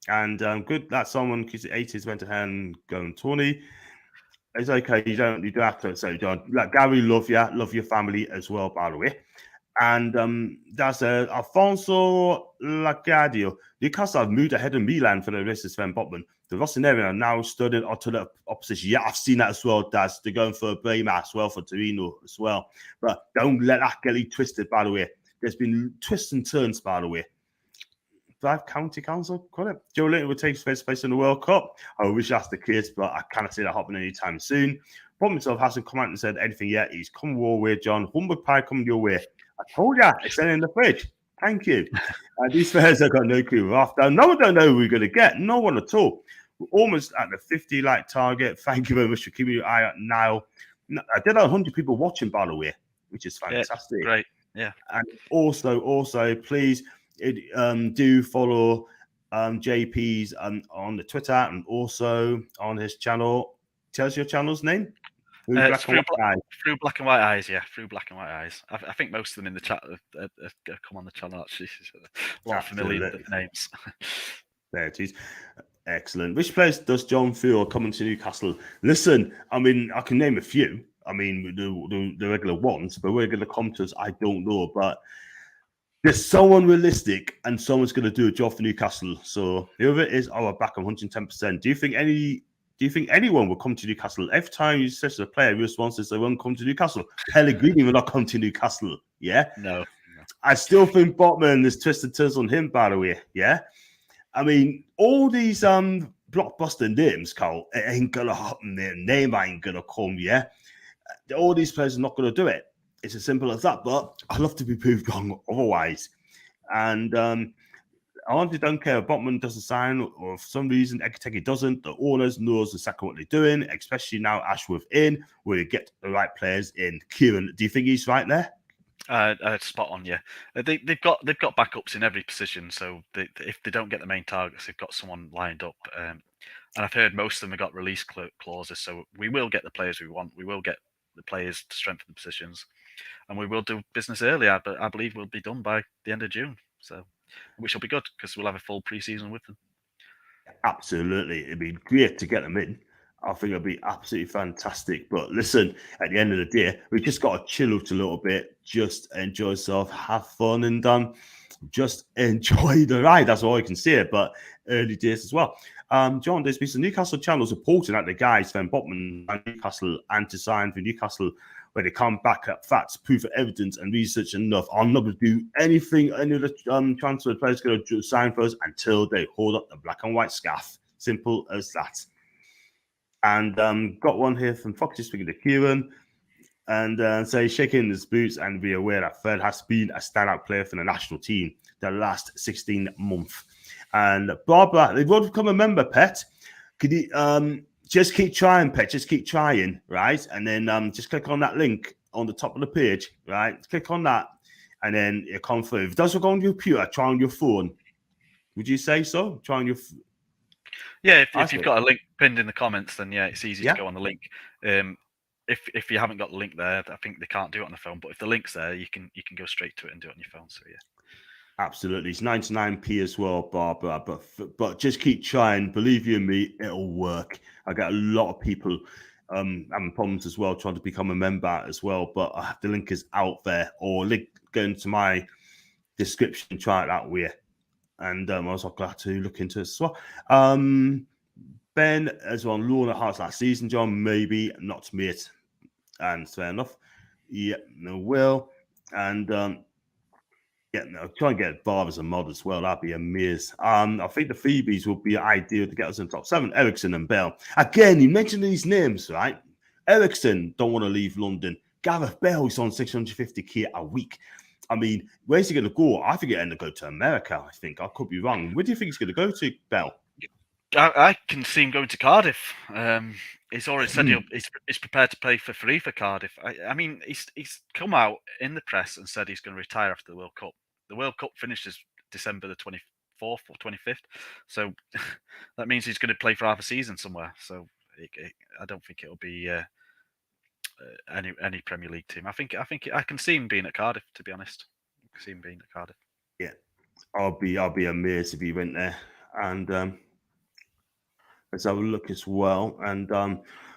And good that someone because the 80s went ahead and going Tony. It's okay. You don't have to say, John. Like Gary, love your family as well, by the way. And that's Alfonso Lacadio. Newcastle have moved ahead of Milan for the rest of Sven Botman. The rossoneri are now studying to the opposition. Yeah, I've seen that as well, Daz. They're going for Brema as well, for Torino as well. But don't let that get you twisted, by the way. There's been twists and turns, by the way. Five County Council, call it. Joe Linton will take first place in the World Cup. I wish that's the case, but I cannot see that happening anytime soon. Botman himself hasn't come out and said anything yet. He's come your way, John. Humble pie coming your way. I told you, it's in the fridge. Thank you. These players have got no clue. After no one don't know who we're going to get. No one at all. We're almost at the 50 like target. Thank you very much for keeping your eye out now. I did have 100 people watching, by the way, which is fantastic. Yeah, great. Yeah. And also, please do follow JP's on the Twitter and also on his channel. Tell us your channel's name. Through Black and White Eyes, yeah. Through Black and White Eyes. I think most of them in the chat have come on the channel, actually. A lot of familiar names. There it is. Excellent. Which players does John feel coming to Newcastle? Listen, I mean, I can name a few. I mean, the regular ones, but regular commenters, I don't know. But there's someone realistic and someone's going to do a job for Newcastle. So whoever it is, I'll back 110%. Do you Do you think anyone will come to Newcastle? Every time you say to a player, your response is they won't come to Newcastle. Pellegrini will not come to Newcastle. Yeah. No. I still think Botman is twisted turns on him, by the way. Yeah. I mean, all these blockbuster names, Carl, it ain't gonna happen. Their name ain't gonna come. Yeah. All these players are not gonna do it. It's as simple as that. But I love to be proved wrong otherwise. And I honestly don't care if Botman doesn't sign or for some reason Ekiteke doesn't. The owners knows exactly what they're doing, especially now Ashworth in, where you get the right players in. Kieran, do you think he's right there? Spot on, yeah. They've got backups in every position, so if they don't get the main targets, they've got someone lined up. And I've heard most of them have got release clauses, so we will get the players we want. We will get the players to strengthen the positions, and we will do business early. But I believe we'll be done by the end of June, so which will be good because we'll have a full pre-season with them. Absolutely, it'd be great to get them in. I think it'll be absolutely fantastic. But listen, at the end of the day, we just got to chill out a little bit, just enjoy yourself, have fun, and just enjoy the ride. That's all I can say. But early days as well. John, there's been some Newcastle channels reporting that the guys, Sven Botman and Newcastle, and to sign for Newcastle, where they come back at facts, proof of evidence, and research enough. I'm not going to do anything, any of the transfer players going to sign for us until they hold up the black and white scarf. Simple as that. And got one here from Foxy speaking to Kieran and say shaking his boots and be aware that Fred has been a standout player for the national team the last 16 months. And Barbara, they will become a member, Pet. Could you just keep trying, Pet? Just keep trying, right? And then just click on that link on the top of the page, right? Click on that, and then it comes through. If it doesn't go on your computer, try on your phone. Would you say so? Try on your Yeah, if you've got a link pinned in the comments, then yeah, it's easy to go on the link. If you haven't got the link there, I think they can't do it on the phone. But if the link's there, you can go straight to it and do it on your phone. So yeah, absolutely, it's 99p as well, Barbara. But just keep trying. Believe you me, it'll work. I get a lot of people having problems as well trying to become a member as well. But the link is out there, or link go into my description. Try it that way. And I was glad to look into it as well. Ben as well, Lorna Hearts last season, John, maybe not mate. And fair enough. Yeah, no will. And yeah, no, try and get Barb as a mod as well. That'd be amazing. I think the Phoebes would be ideal to get us in the top 7. Ericsson and Bell. Again, you mentioned these names, right? Ericsson don't want to leave London. Gareth Bale is on 650k a week. I mean, where's he going to go? I think he's going to go to America, I think. I could be wrong. Where do you think he's going to go to, Bell? I can see him going to Cardiff. He's already said he's prepared to play for free for Cardiff. I mean, he's come out in the press and said he's going to retire after the World Cup. The World Cup finishes December the 24th or 25th. So that means he's going to play for half a season somewhere. So I don't think it'll be any Premier League team. I think I can see him being at Cardiff. To be honest, I can see him being at Cardiff. Yeah, I'll be amazed if he went there. And let's have a look as well. And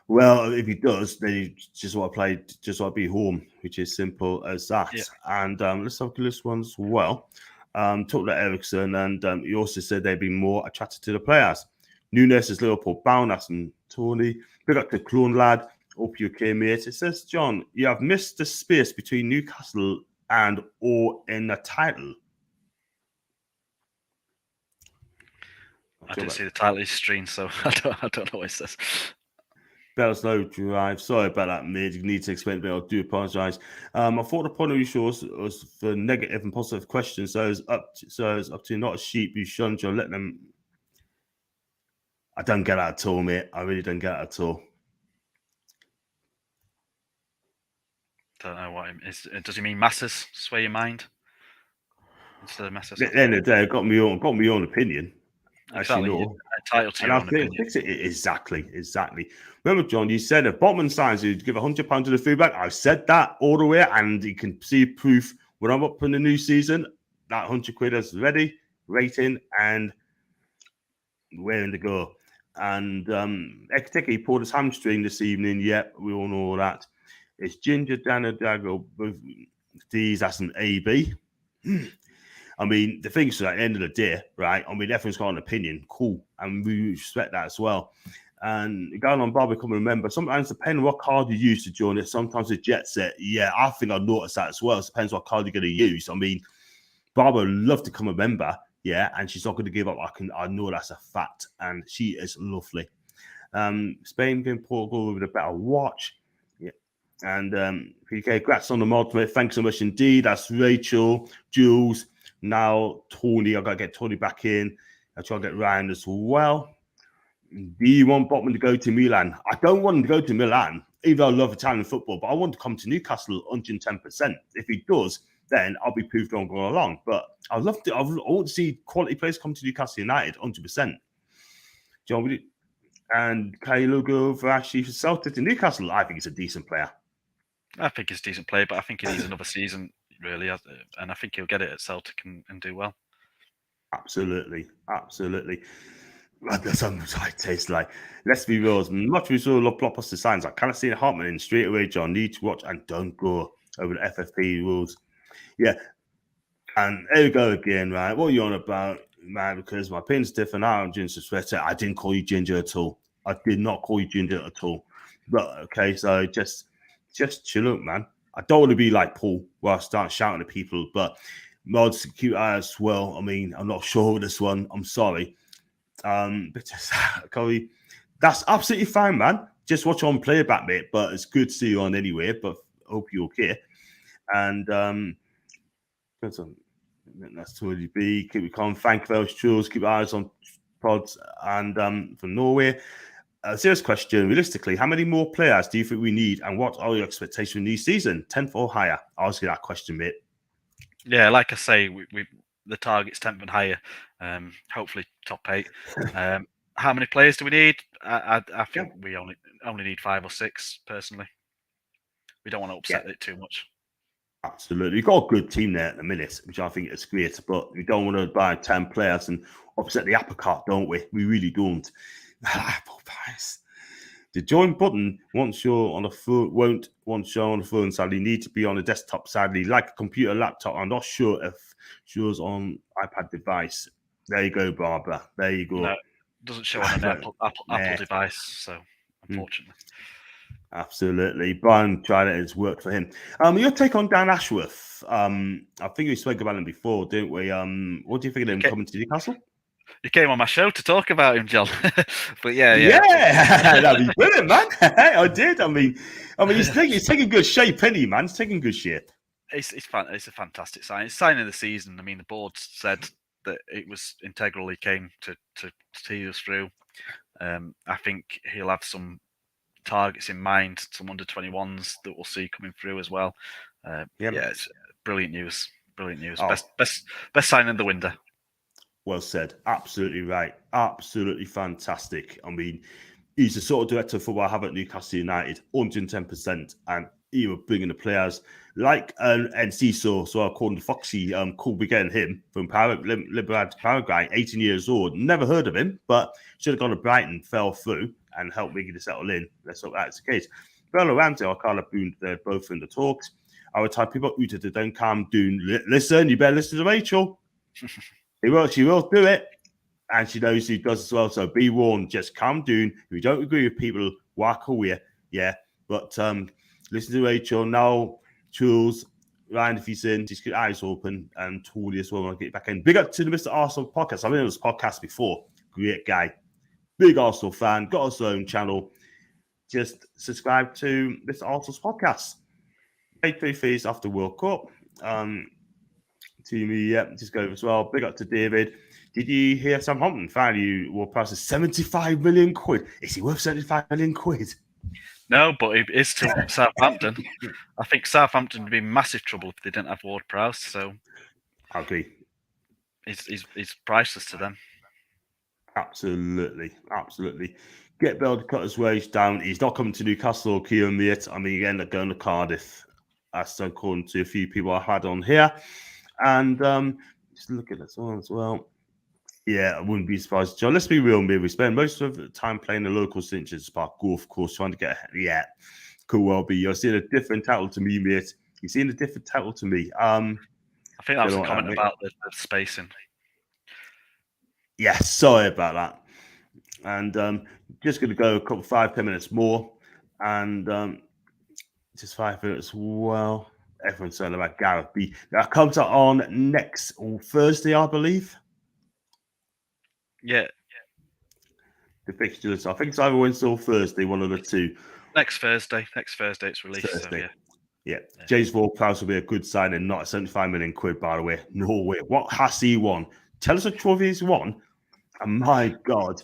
well, if he does, then he just want to be home, which is simple as that. Yeah. And let's have a look at this one as well. Talked about Ericsson, and he also said they'd be more attracted to the players. Nunes is Liverpool bound, that's and Tony. Big up to Clone Lad. Hope you're okay, mate. It says, John, you have missed the space between Newcastle and or in the title. I didn't see the title is streamed, so I don't know what it says. Bell's low drive. Sorry about that, mate. You need to explain a bit. I do apologise. I thought the point of your show was for negative and positive questions. So it's up to not a sheep. You shouldn't. You're letting them. I don't get that at all, mate. I really don't get that at all. Don't know what it is. Does he mean masses sway your mind instead of masses? At the end of the day, I've got my own opinion. Exactly. Entitled to your own opinion. Exactly. Remember, John, you said if Botman signs, you'd give £100 to the feedback. I've said that all the way, and you can see proof when I'm up in the new season. That £100 is ready, rating, and waiting to go. And Ekiteke pulled his hamstring this evening. Yep, we all know that. It's Ginger, Dana, Dago, with D's, that's an AB. I mean, the thing is, at the end of the day, right? I mean, everyone's got an opinion. Cool. And we respect that as well. And going on bar become a member. Sometimes depending on what card you use to join it, sometimes it jets it. Yeah, I think I noticed that as well. It depends what card you're going to use. I mean, Barbara would love to become a member, yeah, and she's not going to give up. I know that's a fact, and she is lovely. Spain being Portugal with a better watch. Yeah. And PK, congrats on the mod, mate. Thanks so much indeed. That's Rachel, Jules, now Tony. I gotta get Tony back in. I'll try to get Ryan as well. Do you want Botman to go to Milan? I don't want him to go to Milan, even though I love Italian football, but I want to come to Newcastle 110%. If he does, then I'll be proved on going along. But I want to see quality players come to Newcastle United 100%. John, and Kailugo for actually for Celtic to Newcastle, I think he's a decent player. I think he's a decent player, but I think he needs another season, really. And I think he'll get it at Celtic and do well. Absolutely. That's something I taste like. Let's be real. As much as we saw blockbuster signs, I kind of see Hartman in straight away, John. Need to watch and don't go over the FFP rules. Yeah. And there we go again, right? What are you on about, man? Because my opinion's different. I'm Ginger Sweater. I didn't call you Ginger at all. I did not call you Ginger at all. But okay, so just chill out, man. I don't want to be like Paul where I start shouting at people, but mods, cute as well. I mean, I'm not sure with this one. I'm sorry. But just, Corey, that's absolutely fine, man. Just watch on playback, mate. But it's good to see you on anyway. But hope you're okay. And that's totally be. Keep it calm. Thank those chills. Keep eyes on pods. And from Norway, serious question. Realistically, how many more players do you think we need? And what are your expectations this season? 10th or higher? I'll ask you that question, mate. Yeah, like I say, we the target's 10th and higher. Hopefully top 8. How many players do we need? I think we only need 5 or 6 personally. We don't want to upset it too much. Absolutely. We've got a good team there at the minute, which I think is great, but we don't want to buy 10 players and upset the apple cart, don't we? We really don't. Apple pies. The join button once you're on the phone won't once you're on the phone, sadly. Need to be on a desktop, sadly, like a computer, laptop. I'm not sure if shows on iPad device. There you go, Barbara. There you go. No, it doesn't show on an Apple device, so unfortunately. Absolutely. Brian tried it, it's worked for him. Your take on Dan Ashworth. I think we spoke about him before, didn't we? What do you think of him coming to Newcastle? You came on my show to talk about him, John. But yeah, that'd be brilliant, man. I did. I mean, he's taking good shape, isn't he, man? He's taking good shape. It's a fantastic sign. It's sign of the season. I mean, the board said that it was integral. He came to see us through. I think he'll have some targets in mind, some under 21s that we'll see coming through as well. Yeah, it's brilliant news. Oh. Best sign in the window. Well said. Absolutely right. Absolutely fantastic. I mean, he's the sort of director of football I have at Newcastle United, 110%, and he was bringing the players like Enciso, so according to Foxy, cool be getting him from Paraguay, 18 years old. Never heard of him, but should have gone to Brighton, fell through, and helped Wiggy to settle in. Let's hope that's the case. Bella Ramsey or Carla Boone, they're both in the talks. I would type people Uta to don't calm down. Listen, you better listen to Rachel. She will do it. And she knows she does as well. So be warned, just calm down. If you don't agree with people, walk away. Yeah. But listen to Rachel now. Jules, Ryan, if he's in, just keep eyes open. And Tony as well. I'll get back in. Big up to the Mr. Arsenal podcast. I've been on this podcast before. Great guy. Big Arsenal fan. Got his own channel. Just subscribe to Mr. Arsenal's podcast. 8 fees after World Cup. To me, just go as well. Big up to David. Did you hear Southampton value will price of 75 million quid? Is he worth 75 million quid? No, but it is to Southampton. I think Southampton would be in massive trouble if they didn't have Ward-Prowse. So I agree. He's priceless to them. Absolutely. Get Bell to cut his wage down. He's not coming to Newcastle or Kieran, mate. I mean, again, they're going to Cardiff. That's according to a few people I had on here. And just look at this one as well. Yeah, I wouldn't be surprised. John, let's be real, man. We spend most of the time playing the local Cinches Park golf course trying to get ahead. Yeah, could well be. You're seeing a different title to me, mate. You're seeing a different title to me. I think that was a comment about the spacing. Yeah, sorry about that. And just going to go a couple 5-10 minutes more, and just 5 minutes. Well, everyone's saying about Gareth B. That comes out on next Thursday, I believe. Yeah. The fixtures, I think it's either Wednesday or Thursday, one of the two. Next Thursday it's released. Thursday. So, yeah. James Ward-Prowse will be a good signing, not 75 million quid, by the way. No way. What has he won? Tell us a trophy he's won. And my God,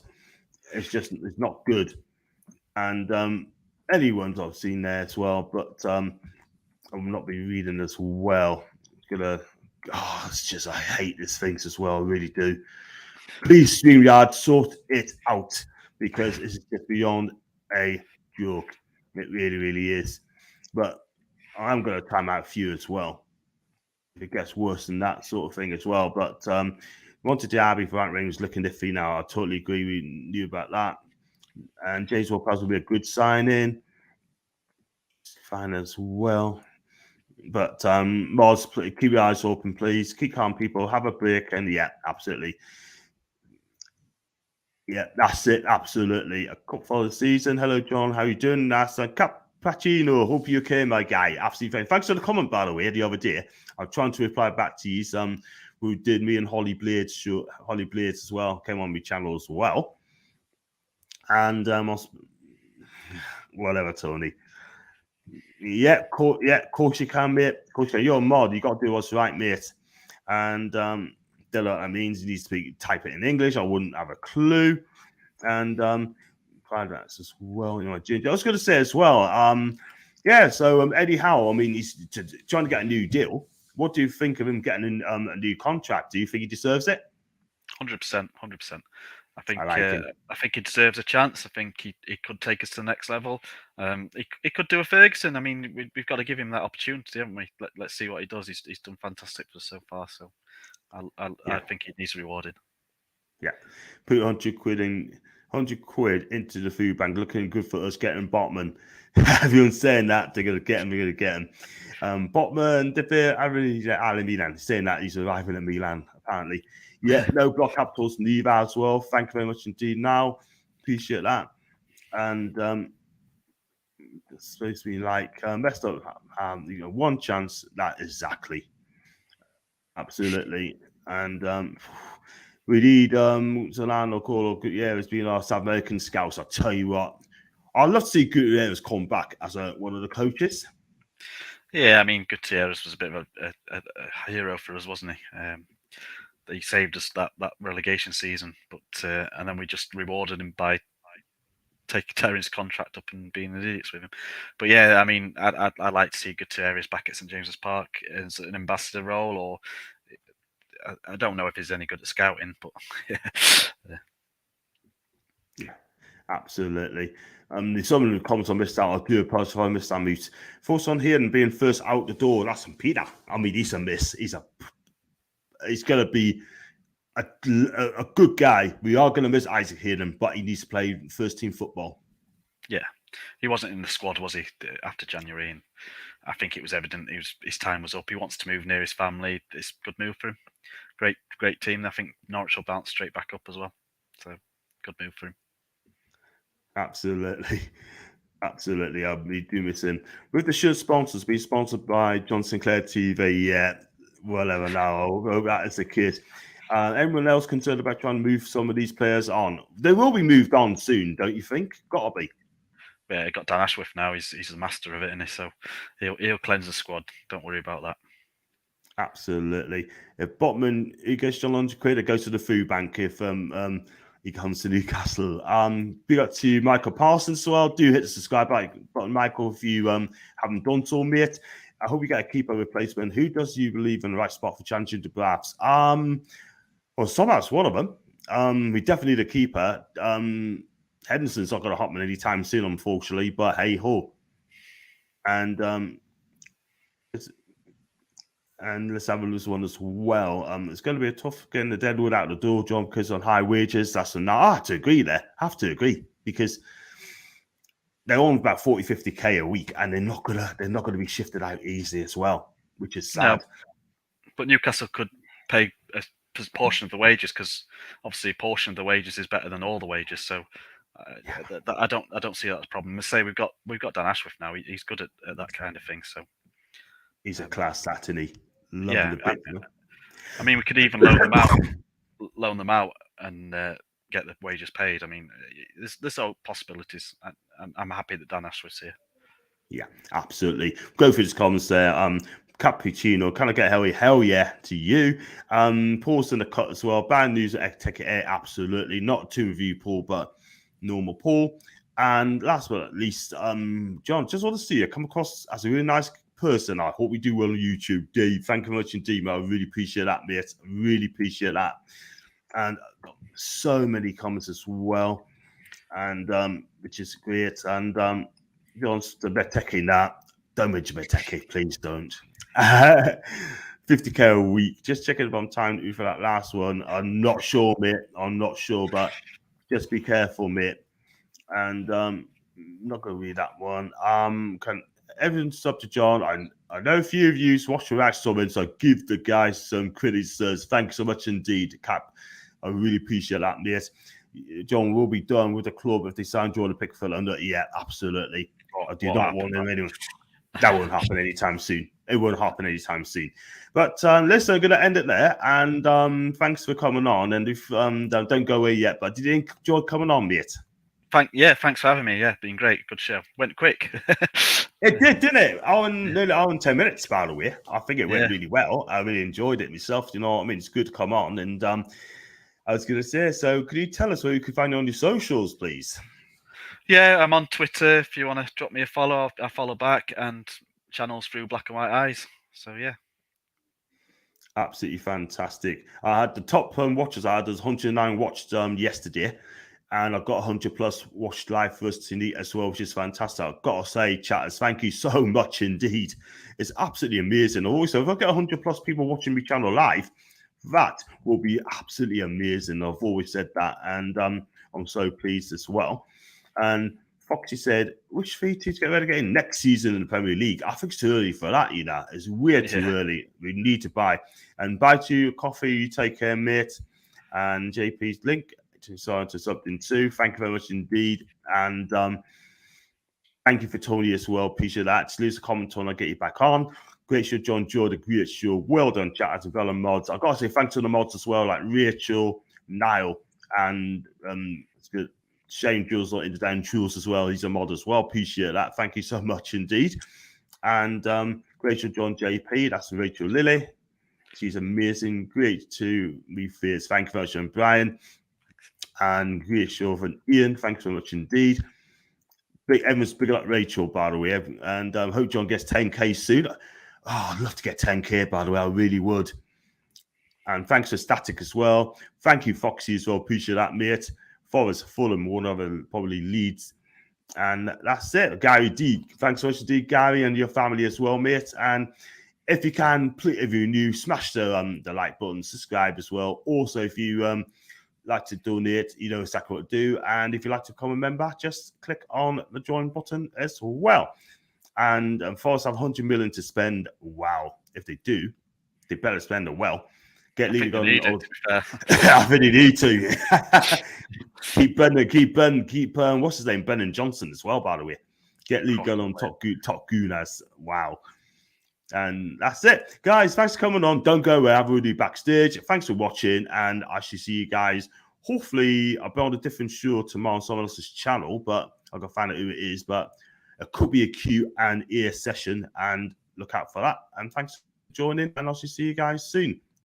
it's not good. And anyone's I've seen there as well, but I'll not be reading as well. It's just I hate these things as well. I really do. Please, StreamYard, sort it out, because it's just beyond a joke. It really, really is. But I'm going to time out a few as well. If it gets worse than that sort of thing as well. But wanted Diaby for that ring was looking iffy now. I totally agree with you about that. And James Ward-Prowse will be a good sign-in. Fine as well. But Moz, keep your eyes open, please. Keep calm, people. Have a break. And yeah, absolutely. Yeah, that's it. Absolutely. A cup for the season. Hello, John. How you doing? That's a Cappuccino. Hope you're okay, my guy. Absolutely fine. Thanks for the comment, by the way, the other day. I'm trying to reply back to you. Who did me and Holly Blades show. Holly Blades as well. Came on my channel as well. And whatever, Tony. Yeah, of course you can, mate. Of course, you're a mod. You got to do what's right, mate. And don't know what that means. You need to type it in English. I wouldn't have a clue. And that's as well. I was going to say as well. So Eddie Howe. I mean, he's trying to get a new deal. What do you think of him getting a new contract? Do you think he deserves it? 100%. I think he deserves a chance. I think he could take us to the next level. He could do a Ferguson. I mean, we've got to give him that opportunity, haven't we? Let's see what he does. He's done fantastic for us so far. So I think he needs rewarded. Yeah, put 100 quid into the food bank. Looking good for us getting Botman. Everyone's saying that they're gonna get him. Botman, Alan Milan saying that he's arriving at Milan apparently. Yeah, no block capitals, Neva as well. Thank you very much indeed. Now, appreciate that. And it's supposed to be like messed up. One chance. That exactly, absolutely. And we need Solano, Colo Gutierrez being our South American scouts. I'll tell you what, I'd love to see Gutierrez come back as one of the coaches. Yeah, I mean, Gutierrez was a bit of a hero for us, wasn't he? He saved us that relegation season, but and then we just rewarded him by tearing his contract up and being idiots with him. But yeah, I mean, I'd like to see Gutierrez back at St James's Park as an ambassador role, or I don't know if he's any good at scouting, but yeah, absolutely. Some of the comments I missed out. I do apologize if I missed that mute. First on here and being first out the door. That's from Peter. I mean, he's a miss. He's going to be a good guy. We are going to miss Isaac Hayden, but he needs to play first team football. Yeah, he wasn't in the squad, was he, after January? And I think it was evident his time was up. He wants to move near his family. It's a good move for him. Great team. I think Norwich will bounce straight back up as well. So good move for him. Absolutely. We do miss him. With the shirt sponsors, being sponsored by John Sinclair TV. Yeah, whatever now. That is the case. Anyone else concerned about trying to move some of these players on? They will be moved on soon, don't you think? Gotta be. Yeah, got Dan Ashworth now. He's the master of it, isn't he? So he'll cleanse the squad. Don't worry about that. Absolutely. If Botman, he gets John 100 quid, it goes to the food bank if he comes to Newcastle. Big up to Michael Parsons as well. Do hit the subscribe button, Michael, if you haven't done so, mate. I hope you get a keeper replacement. Who does you believe in the right spot for championship drafts? Well, Somar's one of them. We definitely need a keeper. Henderson's not going to happen anytime soon, unfortunately, but hey ho. And let's have a look one as well. It's going to be a tough getting the Deadwood out the door, John, because on high wages. I have to agree there. Have to agree because they're on about 40-50k a week, and they're not gonna be shifted out easy as well, which is sad. No, but Newcastle could pay portion of the wages, because obviously a portion of the wages is better than all the wages. So I don't see that as a problem. I say we've got Dan Ashworth now. He's good at that kind of thing. So he's a class that, isn't he? Loving yeah, the bit. I mean, we could even loan them out and get the wages paid. I mean, there's all possibilities. I'm happy that Dan Ashworth's here. Yeah, absolutely. Go through his comments there. Cappuccino, can I get hell yeah to you? Paul's in the cut as well. Bad news at Take It Air, absolutely. Not to review Paul, but normal Paul. And last but not least, John, just want to see you come across as a really nice person. I hope we do well on YouTube. Dave, thank you very much indeed, man. I really appreciate that, mate. I really appreciate that. And got so many comments as well, and which is great. And John, the Beteki now. Don't mention Beteki, please don't. 50k a week. Just checking if I'm timed for that last one. I'm not sure, mate. I'm not sure, but just be careful, mate. And I'm not going to read that one. Can everyone sub to John? I know a few of you watch your something, so give the guys some credit, sirs. Thanks so much indeed, Cap. I really appreciate that, mate. John will be done with the club if they sign Jordan Pickford under. Yeah, absolutely. I do not want him anyway. That won't happen anytime soon. It won't happen anytime soon. But listen, I'm going to end it there. And thanks for coming on. And if don't go away yet, but did you enjoy coming on, mate? Thanks for having me. Yeah, been great. Good show. Went quick. It did, didn't it? Nearly hour and 10 minutes, by the way. I think it went really well. I really enjoyed it myself. You know what I mean? It's good to come on. And I was going to say, so could you tell us where you could find you on your socials, please? Yeah, I'm on Twitter. If you want to drop me a follow, I follow back, and channels through Black and White Eyes. So yeah, absolutely fantastic. I had the top watchers. I had 109 watched yesterday, and I've got 100 plus watched live for us tonight as well, which is fantastic. I've got to say, chatters, thank you so much indeed. It's absolutely amazing. Also, if I get 100 plus people watching my channel live, that will be absolutely amazing. I've always said that, and I'm so pleased as well. And Foxy said, which three teams get relegated next season in the Premier League? I think it's too early for that, you know. It's way too early. We need to buy. And buy to a coffee, you take care, mate. And JP's link to sign to something too. Thank you very much indeed. And thank you for Tony as well. Appreciate that. Just leave a comment on, I'll get you back on. Great show, John Jordan. Great show. Well done, chat, as well, and mods. I've got to say thanks to the mods as well, like Rachel, Niall, and it's good. Shane Jules in the Dan Jules as well. He's a mod as well. Appreciate that. Thank you so much indeed. And Rachel John JP, that's Rachel Lily. She's amazing. Great to me fears. Thank you very much, and Brian. And great show from Ian. Thanks so much indeed. Big Evans, big up Rachel, by the way. And hope John gets 10k soon. Oh, I'd love to get 10k, by the way. I really would. And thanks for Static as well. Thank you, Foxy, as well. Appreciate that, mate. Forest, Fulham, one of them probably Leeds. And that's it. Gary D. Thanks so much indeed, Gary, and your family as well, mate. And if you can, please, if you're new, smash the like button, subscribe as well. Also, if you like to donate, you know exactly what to do. And if you'd like to become a member, just click on the join button as well. And Forest have 100 million to spend. Wow. If they do, they better spend it well. Get League on. I think they need to. keep what's his name? Brennan Johnson as well, by the way. Get League on Top Goonas. Wow. And that's it. Guys, thanks for coming on. Don't go away. I've already backstage. Thanks for watching. And I should see you guys. Hopefully, I'll be on a different show tomorrow on someone else's channel, but I've got to find out who it is. But it could be a Q&A session, and look out for that. And thanks for joining. And I should see you guys soon.